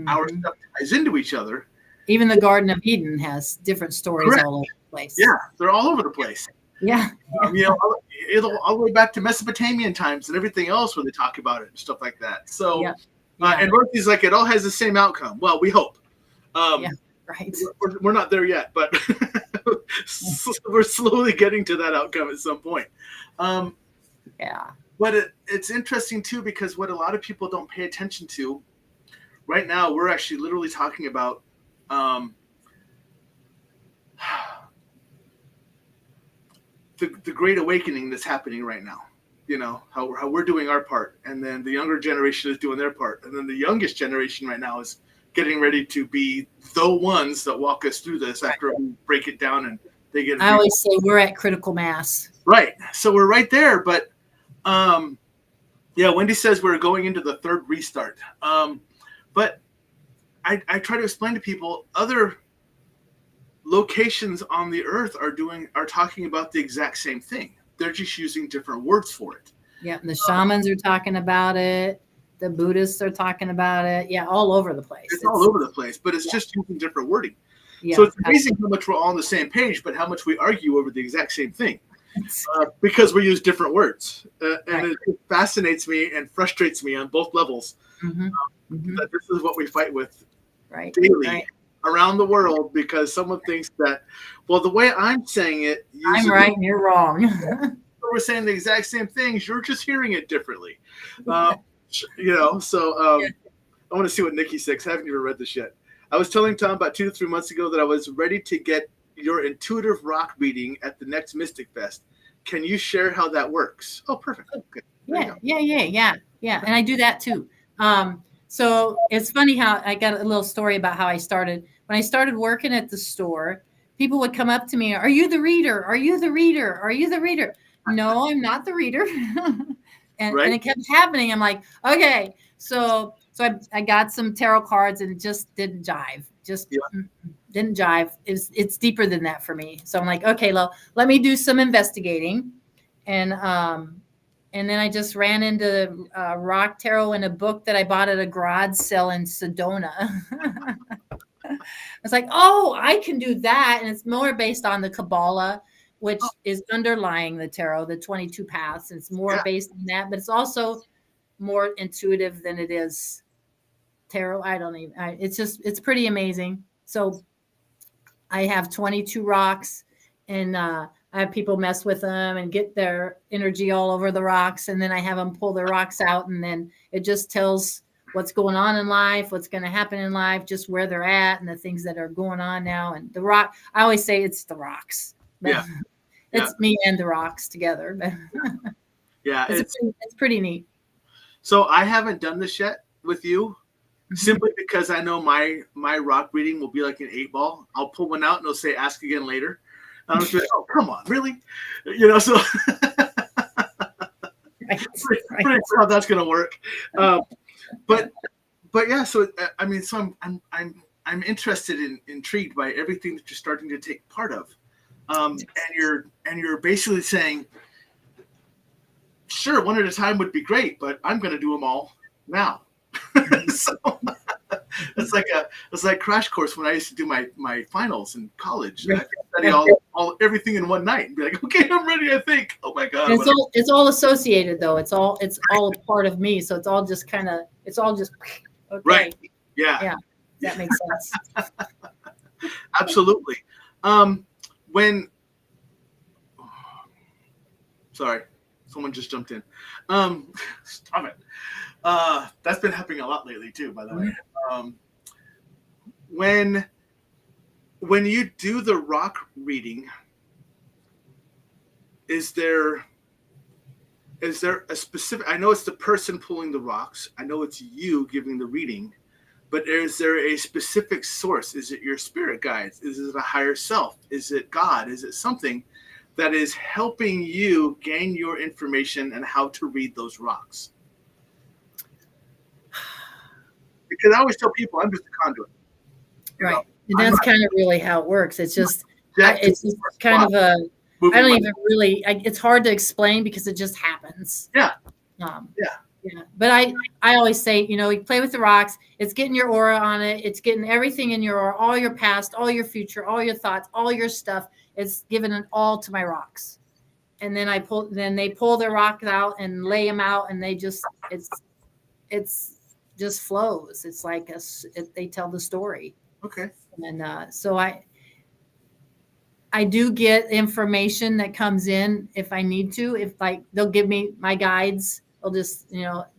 our stuff ties into each other. Even the Garden of Eden has different stories all over the place. Yeah, they're all over the place. Yeah. It'll all the way back to Mesopotamian times and everything else when they talk about it and stuff like that. So, and Dorothy's like, it all has the same outcome. Well, we hope. Right. We're not there yet, but we're slowly getting to that outcome at some point. But it's interesting too, because what a lot of people don't pay attention to right now, we're actually literally talking about the great awakening that's happening right now. How we're doing our part, and then the younger generation is doing their part, and then the youngest generation right now is getting ready to be the ones that walk us through this after we break it down and they get. I always say we're at critical mass. Right. So we're right there. But yeah, Wendy says we're going into the third restart. But I try to explain to people other locations on the earth are talking about the exact same thing. They're just using different words for it. Yeah, and the shamans are talking about it. The Buddhists are talking about it. Yeah, all over the place. It's all over the place, but it's just using different wording. Yeah, so it's amazing how much we're all on the same page, but how much we argue over the exact same thing because we use different words. And it fascinates me and frustrates me on both levels that this is what we fight with daily around the world, because someone thinks that, well, the way I'm saying it, I'm right and you're wrong. We're saying the exact same things. You're just hearing it differently. You know, so I want to see what Nikki says. I haven't even read this yet. I was telling Tom about 2 to 3 months ago that I was ready to get your intuitive rock reading at the next Mystic Fest. Can you share how that works? Oh, perfect. Okay. Yeah. And I do that too. So it's funny how I got a little story about how I started. When I started working at the store, people would come up to me, "Are you the reader? Are you the reader? Are you the reader?" No, I'm not the reader. And it kept happening. I'm like, okay. So I got some tarot cards and it just didn't jive. Didn't jive. It's deeper than that for me. So I'm like, okay, well, let me do some investigating. And then I just ran into rock tarot in a book that I bought at a garage sale in Sedona. I was like, oh, I can do that. And it's more based on the Kabbalah, which is underlying the tarot, the 22 paths. It's more based on that, but it's also more intuitive than it is tarot. It's pretty amazing. So I have 22 rocks, and I have people mess with them and get their energy all over the rocks. And then I have them pull their rocks out, and then it just tells what's going on in life, what's going to happen in life, just where they're at and the things that are going on now. And the rock, I always say it's the rocks. It's me and the rocks together. It's pretty neat. So I haven't done this yet with you, simply because I know my rock reading will be like an 8-ball. I'll pull one out and it'll say "ask again later." And I'm just like, oh, come on, really? You know, so pretty how that's gonna work. But yeah, so I mean, so I'm interested and intrigued by everything that you're starting to take part of. And you're basically saying, sure, one at a time would be great, but I'm going to do them all now. So it's like Crash Course when I used to do my finals in college. I could study everything in one night and be like, okay, I'm ready. I think. Oh my god! It's all associated though. It's all a part of me. So it's all just okay. Right. Yeah. That makes sense. Absolutely. Sorry, someone just jumped in. Stop it. That's been happening a lot lately too, by the way. When you do the rock reading, is there a specific, I know it's the person pulling the rocks, I know it's you giving the reading, but is there a specific source? Is it your spirit guides? Is it a higher self? Is it God? Is it something that is helping you gain your information and how to read those rocks? Because I always tell people I'm just a conduit. Right. And that's kind of really how it works. It's just kind of a, I don't even really, it's hard to explain because it just happens. Yeah. But I always say, you play with the rocks. It's getting your aura on it. It's getting everything in your aura, all your past, all your future, all your thoughts, all your stuff. It's giving it all to my rocks. And then they pull their rocks out and lay them out, and they just, it's just flows. It's like they tell the story. Okay. And so I do get information that comes in if I need to. If they'll give me my guides, they'll just,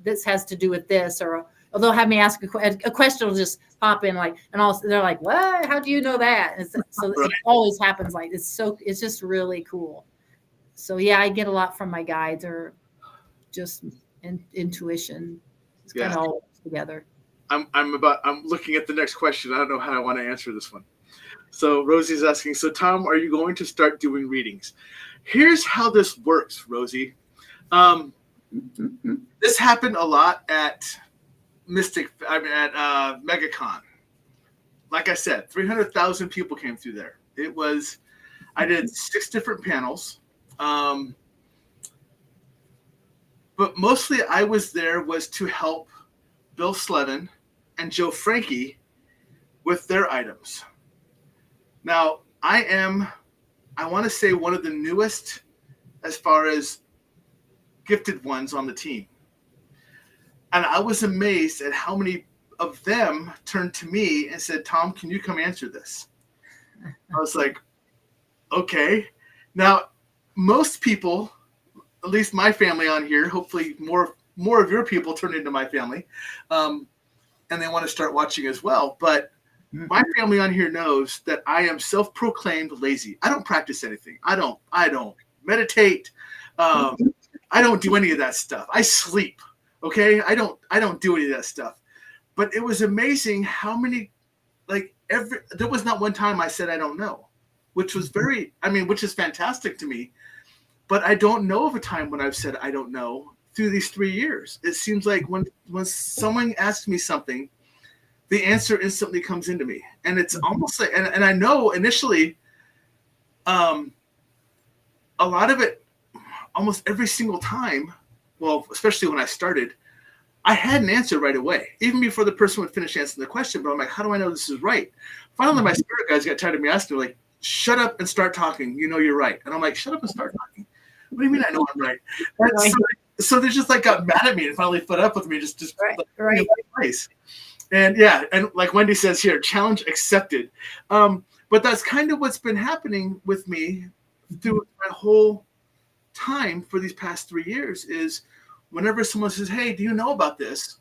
this has to do with this, or they'll have me ask a question. Will just pop in they're like, what? How do you know that? So It always happens like this. It's just really cool. So yeah, I get a lot from my guides or just intuition. It's kind of all together. I'm looking at the next question. I don't know how I want to answer this one. So Rosie's asking, so Tom, are you going to start doing readings? Here's how this works, Rosie. This happened a lot at MegaCon. Like I said, 300,000 people came through there. I did 6 different panels. But mostly I was there to help Bill Slevin and Joe Frankie with their items. Now, I want to say, one of the newest as far as gifted ones on the team. And I was amazed at how many of them turned to me and said, Tom, can you come answer this? I was like, okay. Now, most people, at least my family on here, hopefully more of your people turn into my family, and they want to start watching as well. But my family on here knows that I am self-proclaimed lazy. I don't practice anything. I don't meditate. I don't do any of that stuff. I sleep. Okay. I don't do any of that stuff. But it was amazing how many, there was not one time I said I don't know, which was which is fantastic to me. But I don't know of a time when I've said I don't know through these 3 years. It seems like when someone asks me something, the answer instantly comes into me. And it's almost like, and I know initially, a lot of it, almost every single time, well, especially when I started, I had an answer right away, even before the person would finish answering the question. But I'm like, how do I know this is right? Finally, my spirit guys got tired of me asking, like, shut up and start talking. You know you're right. And I'm like, shut up and start talking. What do you mean I know I'm right? So they just got mad at me and finally put up with me, just right. Place. And yeah, and like Wendy says here, challenge accepted. But that's kind of what's been happening with me through my whole time for these past 3 years is whenever someone says, hey, do you know about this?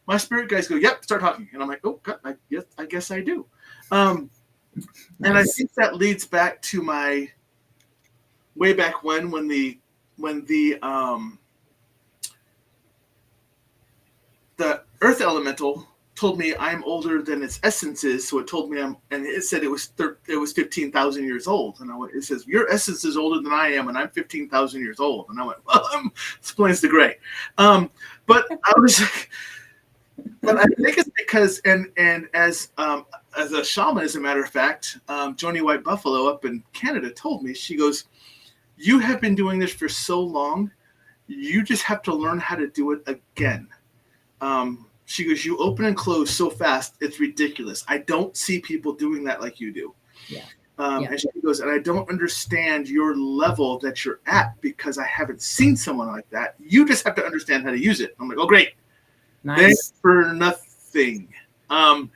My spirit guys go, yep, start talking. And I'm like, oh, God, I guess I do. And I think that leads back to my way back when the earth elemental told me I'm older than its essence is, so it told me and it said it was 15,000 years old, and it says your essence is older than I am, and I'm 15,000 years old, and I went, well, explains the gray, but I was, but I think it's because and as a shaman, as a matter of fact, Joni White Buffalo up in Canada told me, she goes, you have been doing this for so long, you just have to learn how to do it again. She goes, you open and close so fast, it's ridiculous. I don't see people doing that like you do. Yeah. And she goes, and I don't understand your level that you're at because I haven't seen someone like that. You just have to understand how to use it. I'm like, oh, great. Nice. Thanks for nothing. And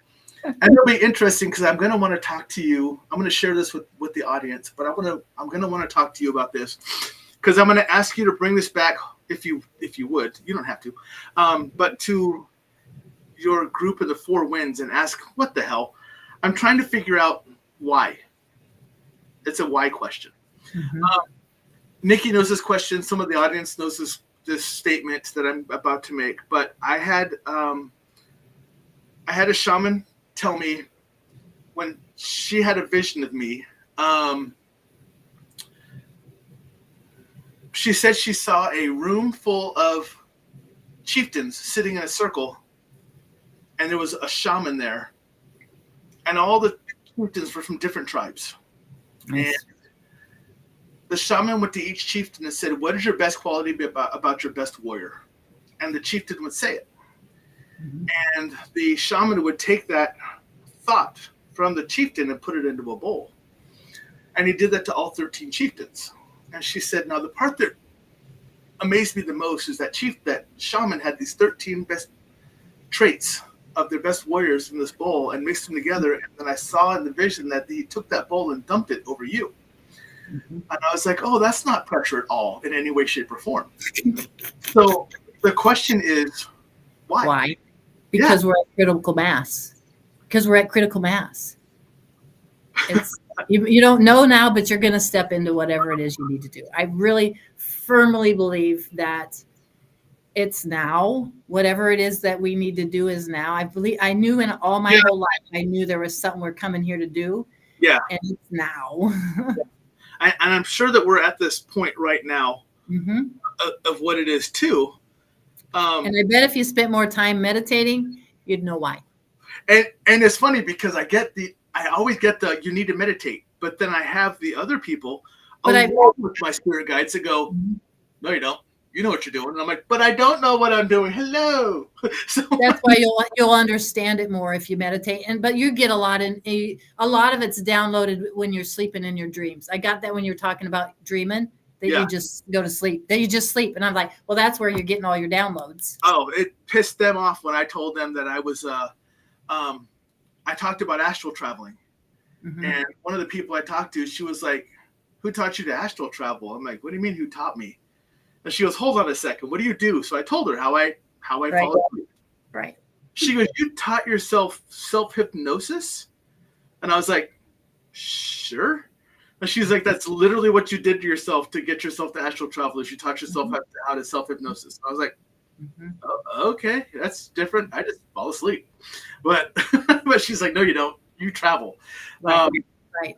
it'll be interesting because I'm going to want to talk to you. I'm going to share this with the audience, but I'm going to want to talk to you about this because I'm going to ask you to bring this back if you would. You don't have to, but to your group of the 4 winds and ask, what the hell? I'm trying to figure out why. It's a why question. Mm-hmm. Nikki knows this question. Some of the audience knows this statement that I'm about to make. But I had a shaman tell me when she had a vision of me. She said she saw a room full of chieftains sitting in a circle, and there was a shaman there, and all the chieftains were from different tribes. Nice. And the shaman went to each chieftain and said, what is your best quality about your best warrior? And the chieftain would say it. Mm-hmm. And the shaman would take that thought from the chieftain and put it into a bowl. And he did that to all 13 chieftains. And she said, now the part that amazed me the most is that shaman had these 13 best traits of their best warriors in this bowl and mixed them together. And then I saw in the vision that he took that bowl and dumped it over you. Mm-hmm. And I was like, oh, that's not pressure at all in any way, shape, or form. So the question is, why? Why? Because we're at critical mass. Because we're at critical mass. It's you don't know now, but you're going to step into whatever it is you need to do. I really firmly believe that it's now. Whatever it is that we need to do is now. I knew in all my whole life, I knew there was something we're coming here to do. Yeah. And it's now. And I'm sure that we're at this point right now of what it is too. And I bet if you spent more time meditating, you'd know why. And it's funny because I always get the you need to meditate, but then I have the other people along with my spirit guides that go, no, you don't. You know what you're doing. And I'm like, but I don't know what I'm doing. Hello. So that's why you'll understand it more if you meditate. But you get a lot of it's downloaded when you're sleeping in your dreams. I got that when you were talking about dreaming, that you just go to sleep, that you just sleep. And I'm like, well, that's where you're getting all your downloads. Oh, it pissed them off when I told them that I was I talked about astral traveling. And one of the people I talked to, she was like, who taught you to astral travel? I'm like, what do you mean who taught me? And she goes, hold on a second. What do you do? So I told her how I fall asleep. Right. She goes, you taught yourself self-hypnosis? And I was like, sure. And she's like, that's literally what you did to yourself to get yourself to astral travel, is you taught yourself how to self-hypnosis. I was like, oh, okay, that's different. I just fall asleep. But but she's like, no, you don't. You travel. Right.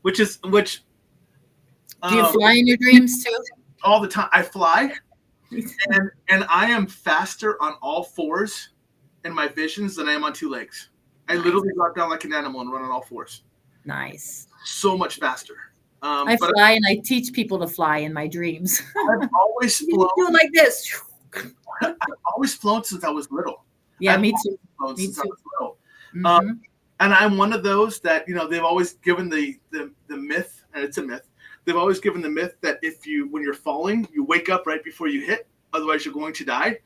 Which do you fly in your dreams too? All the time. I fly, and I am faster on all fours in my visions than I am on two legs. I literally drop down like an animal and run on all fours. Nice. So much faster. I fly and I teach people to fly in my dreams. I've always flown. Do like this. I've always flown since I was little. Yeah, me too. I was little. And I'm one of those that, they've always given the myth, and it's a myth. They've always given the myth that when you're falling, you wake up right before you hit, otherwise you're going to die.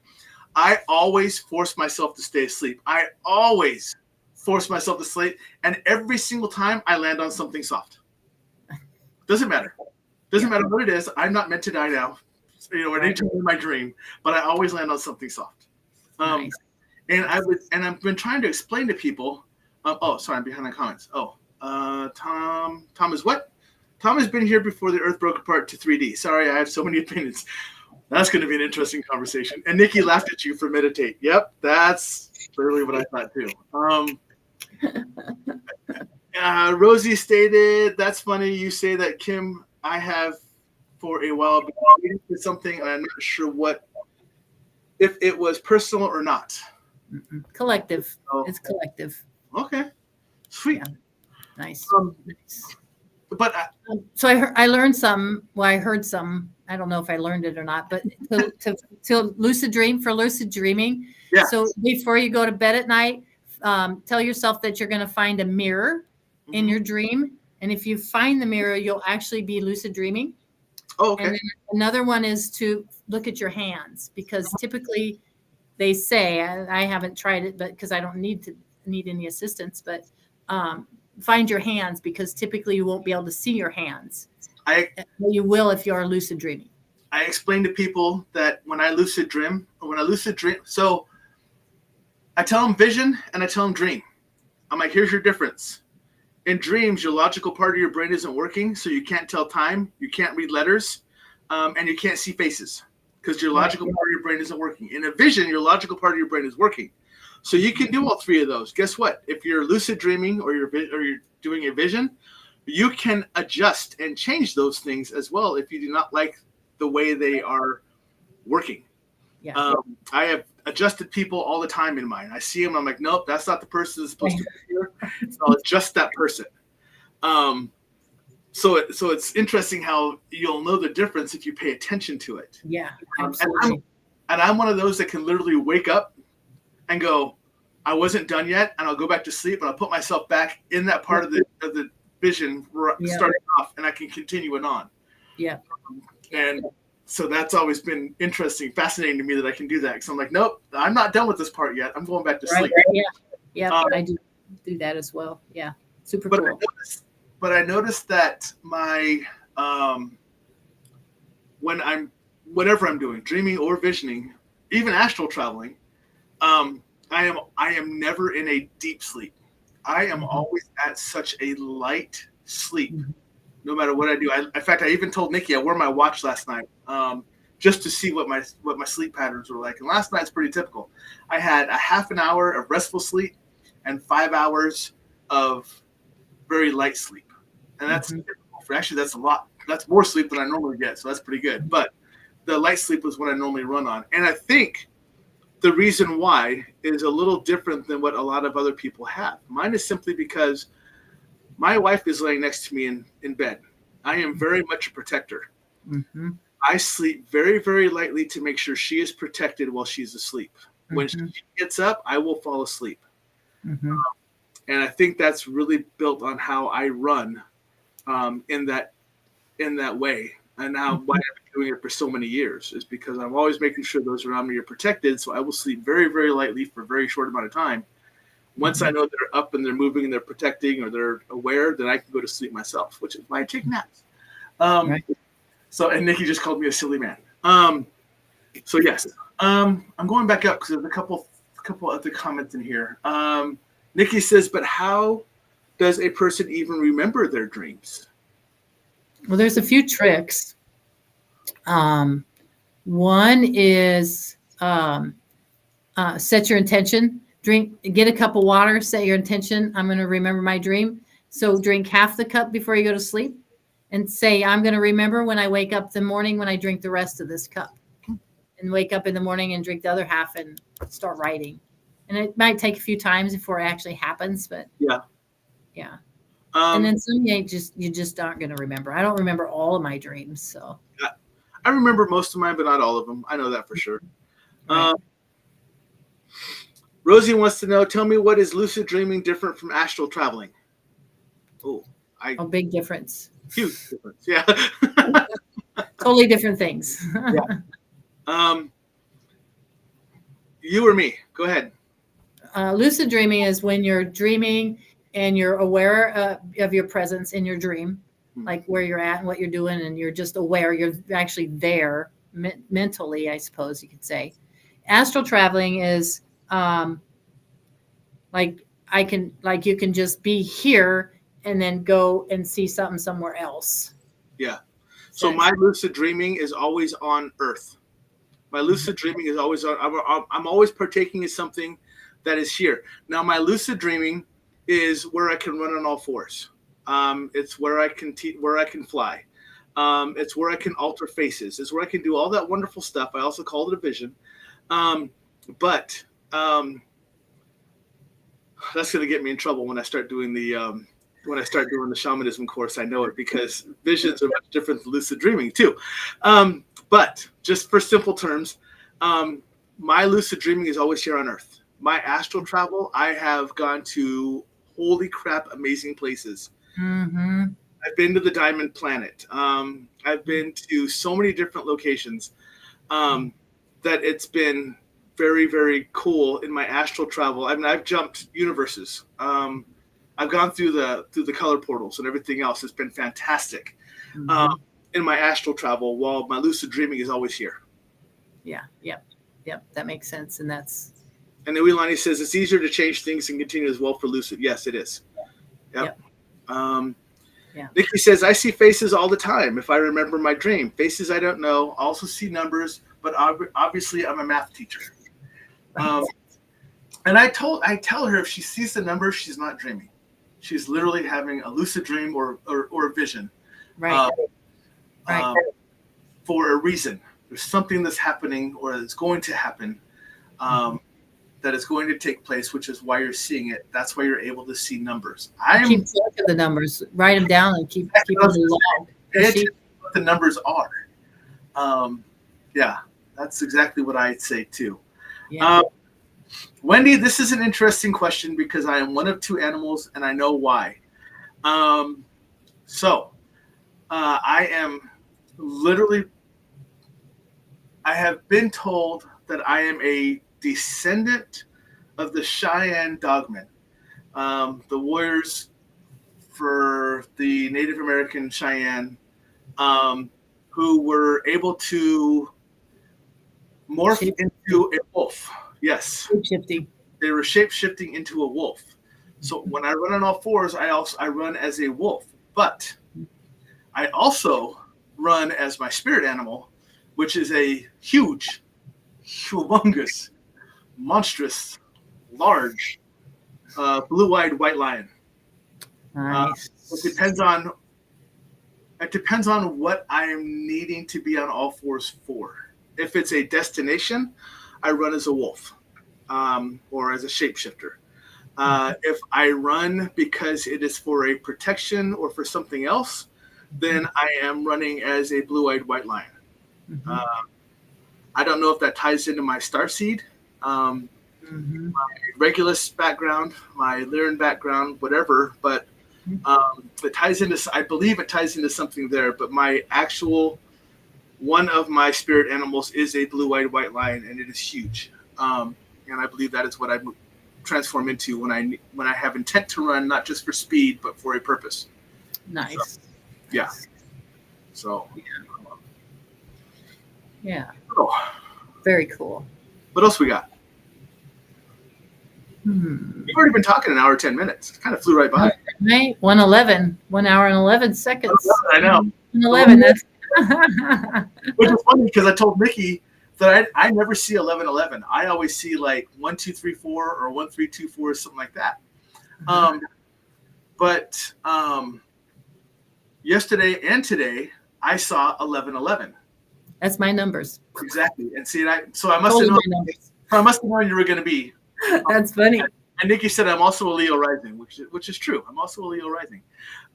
I always force myself to stay asleep. I always force myself to sleep, and every single time I land on something soft. Doesn't matter. Doesn't matter what it is. I'm not meant to die now, anytime in my dream, but I always land on something soft. Nice. And I've been trying to explain to people. Sorry, I'm behind the comments. Tom is what? Tom has been here before the Earth broke apart to 3D. Sorry, I have so many opinions. That's going to be an interesting conversation. And Nikki laughed at you for meditate. Yep, that's literally what I thought too. Rosie stated, that's funny. You say that, Kim. I have for a while been waiting for something, and I'm not sure if it was personal or not. Collective. It's collective. Okay. Sweet. Yeah. Nice. Nice. But so I learned some. Well, I heard some. I don't know if I learned it or not. But to lucid dreaming. Yeah. So before you go to bed at night, tell yourself that you're going to find a mirror in your dream, and if you find the mirror, you'll actually be lucid dreaming. Oh, okay. And then another one is to look at your hands, because typically they say, I haven't tried it, but because I don't need any assistance, but find your hands, because typically you won't be able to see your hands. You will if you are lucid dreaming. I explain to people that when I lucid dream, so I tell them vision and I tell them dream. I'm like, here's your difference. In dreams, your logical part of your brain isn't working, so you can't tell time, you can't read letters, and you can't see faces, because your logical part of your brain isn't working. In a vision, your logical part of your brain is working. So you can do all three of those. Guess what? If you're lucid dreaming or you're doing a vision, you can adjust and change those things as well if you do not like the way they are working. Yeah. I have adjusted people all the time in mine. I see them, I'm like, nope, that's not the person that's supposed to be here. So I'll adjust that person. So it's interesting how you'll know the difference if you pay attention to it. Yeah, absolutely. And I'm one of those that can literally wake up and go, I wasn't done yet, and I'll go back to sleep, and I'll put myself back in that part of the vision starting off, and I can continue it on. Yeah. And so that's always been interesting, fascinating to me that I can do that, because I'm like, nope, I'm not done with this part yet. I'm going back to sleep. Yeah. Yeah, I do that as well. Yeah, super cool. But I noticed that my whenever I'm doing dreaming or visioning, even astral traveling, I am never in a deep sleep. I am always at such a light sleep, no matter what I do. In fact, I even told Nikki I wore my watch last night just to see what my sleep patterns were like. And last night's pretty typical. I had a half an hour of restful sleep and 5 hours of very light sleep, and that's typical. Actually, that's a lot That's more sleep than I normally get, so that's pretty good. But the light sleep is what I normally run on. And I think the reason why is a little different than what a lot of other people have. Mine is simply because my wife is laying next to me in bed. I am very much a protector. Mm-hmm. I sleep very, very lightly to make sure she is protected while she's asleep. When Mm-hmm. she gets up, I will fall asleep. Mm-hmm. And I think that's really built on how I run in that way, and why I've been doing it for so many years is because I'm always making sure those around me are protected. So I will sleep very, very lightly for a very short amount of time. Once I know they're up and they're moving and they're protecting or they're aware, then I can go to sleep myself, which is why I take naps. Right. So, and Nikki just called me a silly man. So yes, I'm going back up because there's a couple other comments in here. Nikki says, but how does a person even remember their dreams? Well, there's a few tricks. One is set your intention. Get a cup of water, set your intention. I'm going to remember my dream. So drink half the cup before you go to sleep and say, I'm going to remember when I wake up the morning when I drink the rest of this cup. And wake up in the morning and drink the other half and start writing. And it might take a few times before it actually happens, but yeah. And then some you just aren't going to remember. I don't remember all of my dreams, so I remember most of mine, but not all of them. I know that for sure. Right. Rosie wants to know, tell me, what is lucid dreaming different from astral traveling? Big difference. Huge difference. Yeah. Totally different things. Yeah. You or me? Go ahead. Lucid dreaming is when you're dreaming and you're aware of your presence in your dream, like where you're at and what you're doing, and you're just aware. You're actually there mentally, I suppose you could say. Astral traveling is you can just be here and then go and see something somewhere else. Yeah. So my lucid dreaming is always on Earth. My lucid dreaming is always on. I'm always partaking in something that is here. Now, my lucid dreaming is where I can run on all fours. It's where I can fly. It's where I can alter faces. It's where I can do all that wonderful stuff. I also call it a vision. But that's going to get me in trouble when I start doing the shamanism course. I know it, because visions are much different than lucid dreaming too. But just for simple terms, my lucid dreaming is always here on Earth. My astral travel, I have gone to holy crap amazing places. Mm-hmm. I've been to the Diamond Planet. I've been to so many different locations that it's been very, very cool in my astral travel. I mean, I've jumped universes. I've gone through the color portals and everything else. It's been fantastic in my astral travel, while my lucid dreaming is always here. Yeah. Yep. That makes sense. And that's. And then Ilani says it's easier to change things and continue as well for lucid. Yes, it is. Yep. Yeah. Nikki says, I see faces all the time if I remember my dream. Faces I don't know. Also see numbers, but obviously I'm a math teacher. And I tell her if she sees the numbers, she's not dreaming. She's literally having a lucid dream or a vision. Right. For a reason. There's something that's happening or that's going to happen that is going to take place, which is why you're seeing it. That's why you're able to see numbers. Keep track of the numbers. Write them down and keep them alive. What the numbers are. Yeah, that's exactly what I'd say too. Yeah. Wendy, this is an interesting question because I am one of two animals and I know why. I am literally, I have been told that I am a descendant of the Cheyenne Dogmen, the warriors for the Native American Cheyenne, who were able to morph into a wolf. Yes. Shape-shifting. They were shape-shifting into a wolf. So when I run on all fours, I run as a wolf. But I also run as my spirit animal, which is a huge, humongous, monstrous, large, blue-eyed white lion. Nice. It depends on It depends on what I'm needing to be on all fours for. If it's a destination, I run as a wolf or as a shapeshifter. If I run because it is for a protection or for something else, then I am running as a blue-eyed white lion. I don't know if that ties into my starseed, my Regulus background, my Lyran background, whatever, but it ties into, I believe it ties into something there, but my actual, one of my spirit animals is a blue-eyed white lion, and it is huge. And I believe that is what I transform into when I have intent to run, not just for speed, but for a purpose. Nice. So, yeah. So. Yeah. Oh. Very cool. What else we got? We've already been talking an hour 10 minutes. It kind of flew right by. Right? 1:11. 1 hour and 11 seconds. I know. 11. That's which is funny because I told Nikki that I never see 11:11. I always see like 1 2 3 4 or 1 3 2 4 something like that. But yesterday and today I saw 11:11. That's my numbers. Exactly. And see, so I must have known you were going to be. That's funny. And Nikki said I'm also a Leo rising, which is true. I'm also a Leo rising.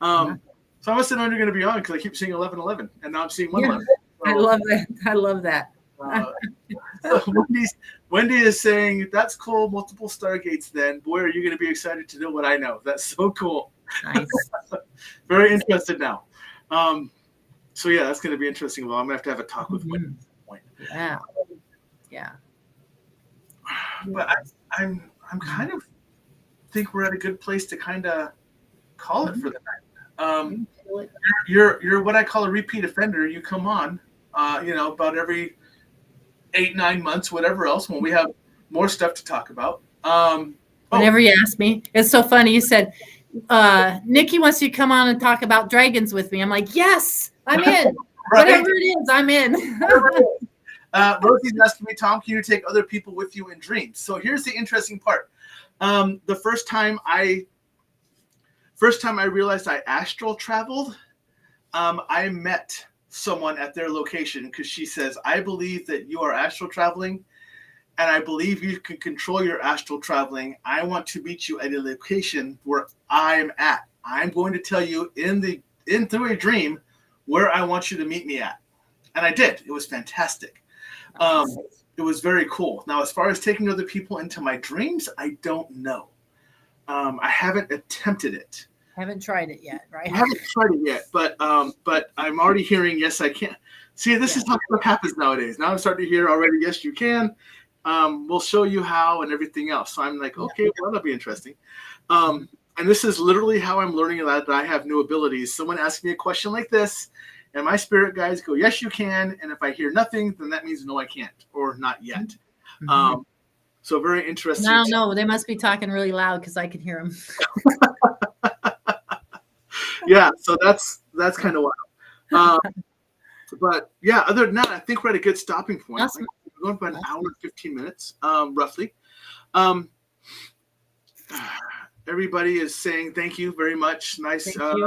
So I must have known you're going to be on because I keep seeing 11:11, and now I'm seeing 1:11. I love that. I love that. So Wendy is saying, that's cool, multiple stargates then. Boy, are you going to be excited to know what I know. That's so cool. Nice. Very interested now. So yeah, that's going to be interesting. Well, I'm going to have a talk with Wendy at some point. Yeah. Yeah. But I'm kind of think we're at a good place to kind of call it for the night. You're what I call a repeat offender. You come on, about every 8-9 months, whatever else, when we have more stuff to talk about. Whenever you ask me, it's so funny. You said, Nikki wants you to come on and talk about dragons with me. I'm like, yes, I'm in. Right? Whatever it is, I'm in. Rosie's asking me, Tom, can you take other people with you in dreams? So here's the interesting part. The first time I realized I astral traveled, I met someone at their location because she says, I believe that you are astral traveling and I believe you can control your astral traveling. I want to meet you at a location where I'm at. I'm going to tell you through a dream where I want you to meet me at. And I did. It was fantastic. It was very cool. Now, as far as taking other people into my dreams, I don't know. I haven't attempted it. Haven't tried it yet, right? I haven't tried it yet, but I'm already hearing, yes, I can. See, this is how what happens nowadays. Now I'm starting to hear already, yes, you can. We'll show you how and everything else. So I'm like, okay, well, that'll be interesting. And this is literally how I'm learning that I have new abilities. Someone asks me a question like this, and my spirit guides go, yes, you can. And if I hear nothing, then that means no, I can't, or not yet. So very interesting. I don't know. They must be talking really loud because I can hear them. Yeah, so that's kind of wild. But yeah, other than that, I think we're at a good stopping point. Awesome. We're going about an hour and 15 minutes, roughly. Everybody is saying thank you very much. Nice. Thank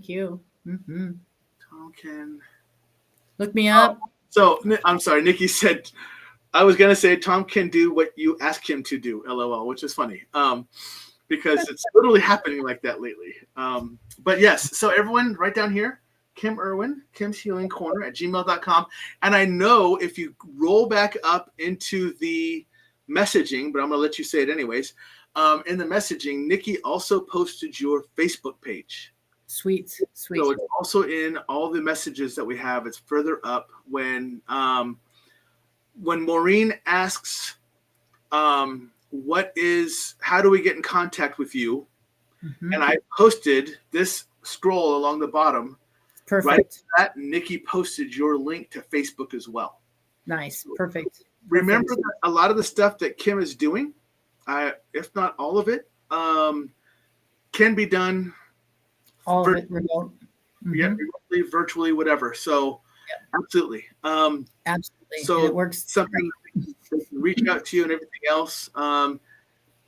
you. Tom can look me up. So I'm sorry, Nikki said I was gonna say Tom can do what you ask him to do, LOL, which is funny. Because it's literally happening like that lately. But yes, so everyone right down here, Kim Erwin, Kim's Healing Corner at gmail.com. And I know if you roll back up into the messaging, but I'm going to let you say it anyways. In the messaging, Nikki also posted your Facebook page. Sweet. So it's also in all the messages that we have. It's further up when Maureen asks, how do we get in contact with you? And I posted this scroll along the bottom. Perfect. Right after that, Nikki posted your link to Facebook as well. Nice. Perfect. Remember that a lot of the stuff that Kim is doing, if not all of it, can be done. All of it remote. Yeah, remotely, virtually, whatever. So absolutely. Absolutely. So and it works. Something they can reach out to you and everything else.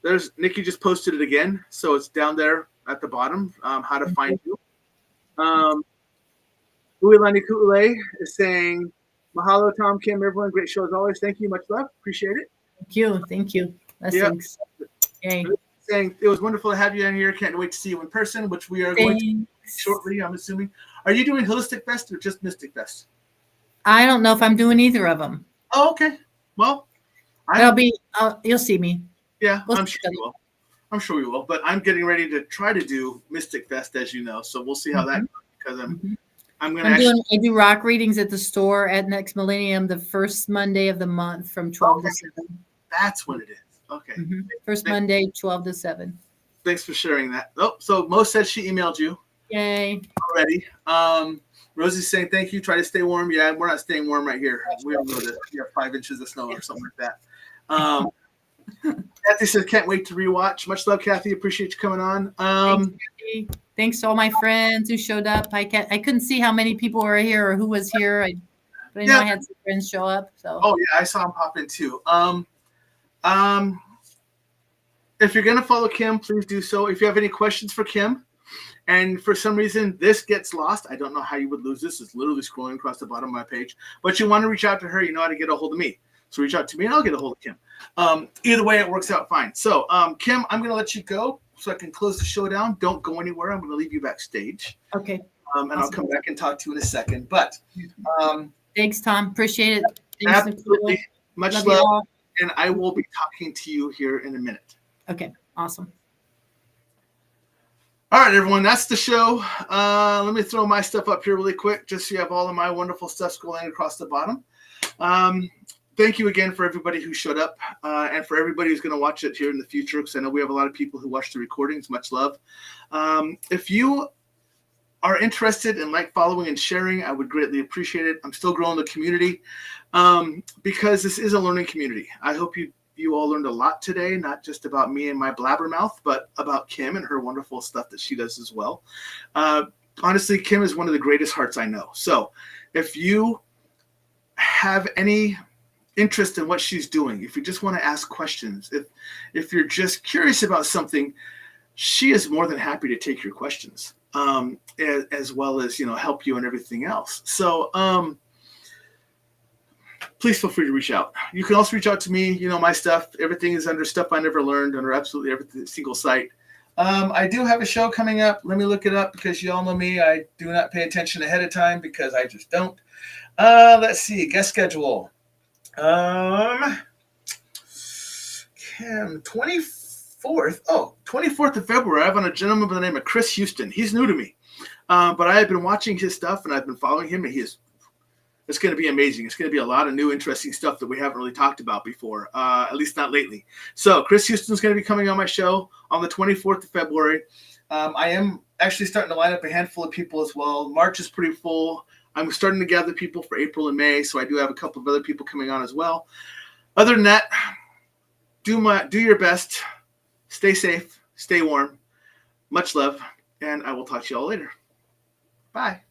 There's Nikki just posted it again, so it's down there at the bottom. How to find you. Uilani Ku'ule is saying, mahalo, Tom, Kim, everyone. Great show as always. Thank you. Much love. Appreciate it. Thank you. Thank you. Blessings. Yay. Saying it was wonderful to have you in here. Can't wait to see you in person, which we are going to shortly, I'm assuming. Are you doing Holistic Fest or just Mystic Fest? I don't know if I'm doing either of them. Oh, okay. Well, you'll see me. Yeah, I'm sure you will. I'm sure we will. But I'm getting ready to try to do Mystic Fest, as you know. So we'll see how that goes, because I do rock readings at the store at Next Millennium the first Monday of the month from 12 to 7. That's what it is. Okay. First Monday, 12 to 7. Thanks for sharing that. Oh, so Mo said she emailed you. Yay. Already. Rosie's saying thank you. Try to stay warm. Yeah, we're not staying warm right here. We all know that we have 5 inches of snow or something like that. Kathy says can't wait to rewatch. Much love, Kathy. Appreciate you coming on. Thanks to all my friends who showed up. I couldn't see how many people were here or who was here. But I know I had some friends show up. So. Oh yeah, I saw them pop in too. If you're gonna follow Kim, please do so. If you have any questions for Kim, and for some reason this gets lost, I don't know how you would lose this. It's literally scrolling across the bottom of my page. But you want to reach out to her, you know how to get a hold of me. So reach out to me and I'll get a hold of Kim. Either way, it works out fine. So Kim, I'm gonna let you go so I can close the show down. Don't go anywhere. I'm gonna leave you backstage. Okay. And I'll come back and talk to you in a second. But thanks, Tom. Appreciate it. Thanks, absolutely. Much love. And I will be talking to you here in a minute. Okay, awesome. All right, everyone, that's the show. Let me throw my stuff up here really quick, just so you have all of my wonderful stuff scrolling across the bottom. Thank you again for everybody who showed up, and for everybody who's going to watch it here in the future, because I know we have a lot of people who watch the recordings. Much love. If you are interested in following and sharing, I would greatly appreciate it. I'm still growing the community because this is a learning community. I hope you all learned a lot today, not just about me and my blabbermouth, but about Kim and her wonderful stuff that she does as well. Honestly, Kim is one of the greatest hearts I know. So if you have any interest in what she's doing, if you just want to ask questions, if you're just curious about something, she is more than happy to take your questions, as well as, help you and everything else. So, please feel free to reach out. You can also reach out to me. My stuff, everything is under Stuff I Never Learned, under absolutely every single site. I do have a show coming up. Let me look it up, because you all know me. I do not pay attention ahead of time, because I just don't. Let's see. Guest schedule. 24th. Oh, 24th of February. I have on a gentleman by the name of Chris Houston. He's new to me. But I have been watching his stuff, and I've been following him, and it's going to be amazing. It's going to be a lot of new, interesting stuff that we haven't really talked about before, at least not lately. So Chris Houston's going to be coming on my show on the 24th of February. I am actually starting to line up a handful of people as well. March is pretty full. I'm starting to gather people for April and May, so I do have a couple of other people coming on as well. Other than that, do your best. Stay safe. Stay warm. Much love, and I will talk to you all later. Bye.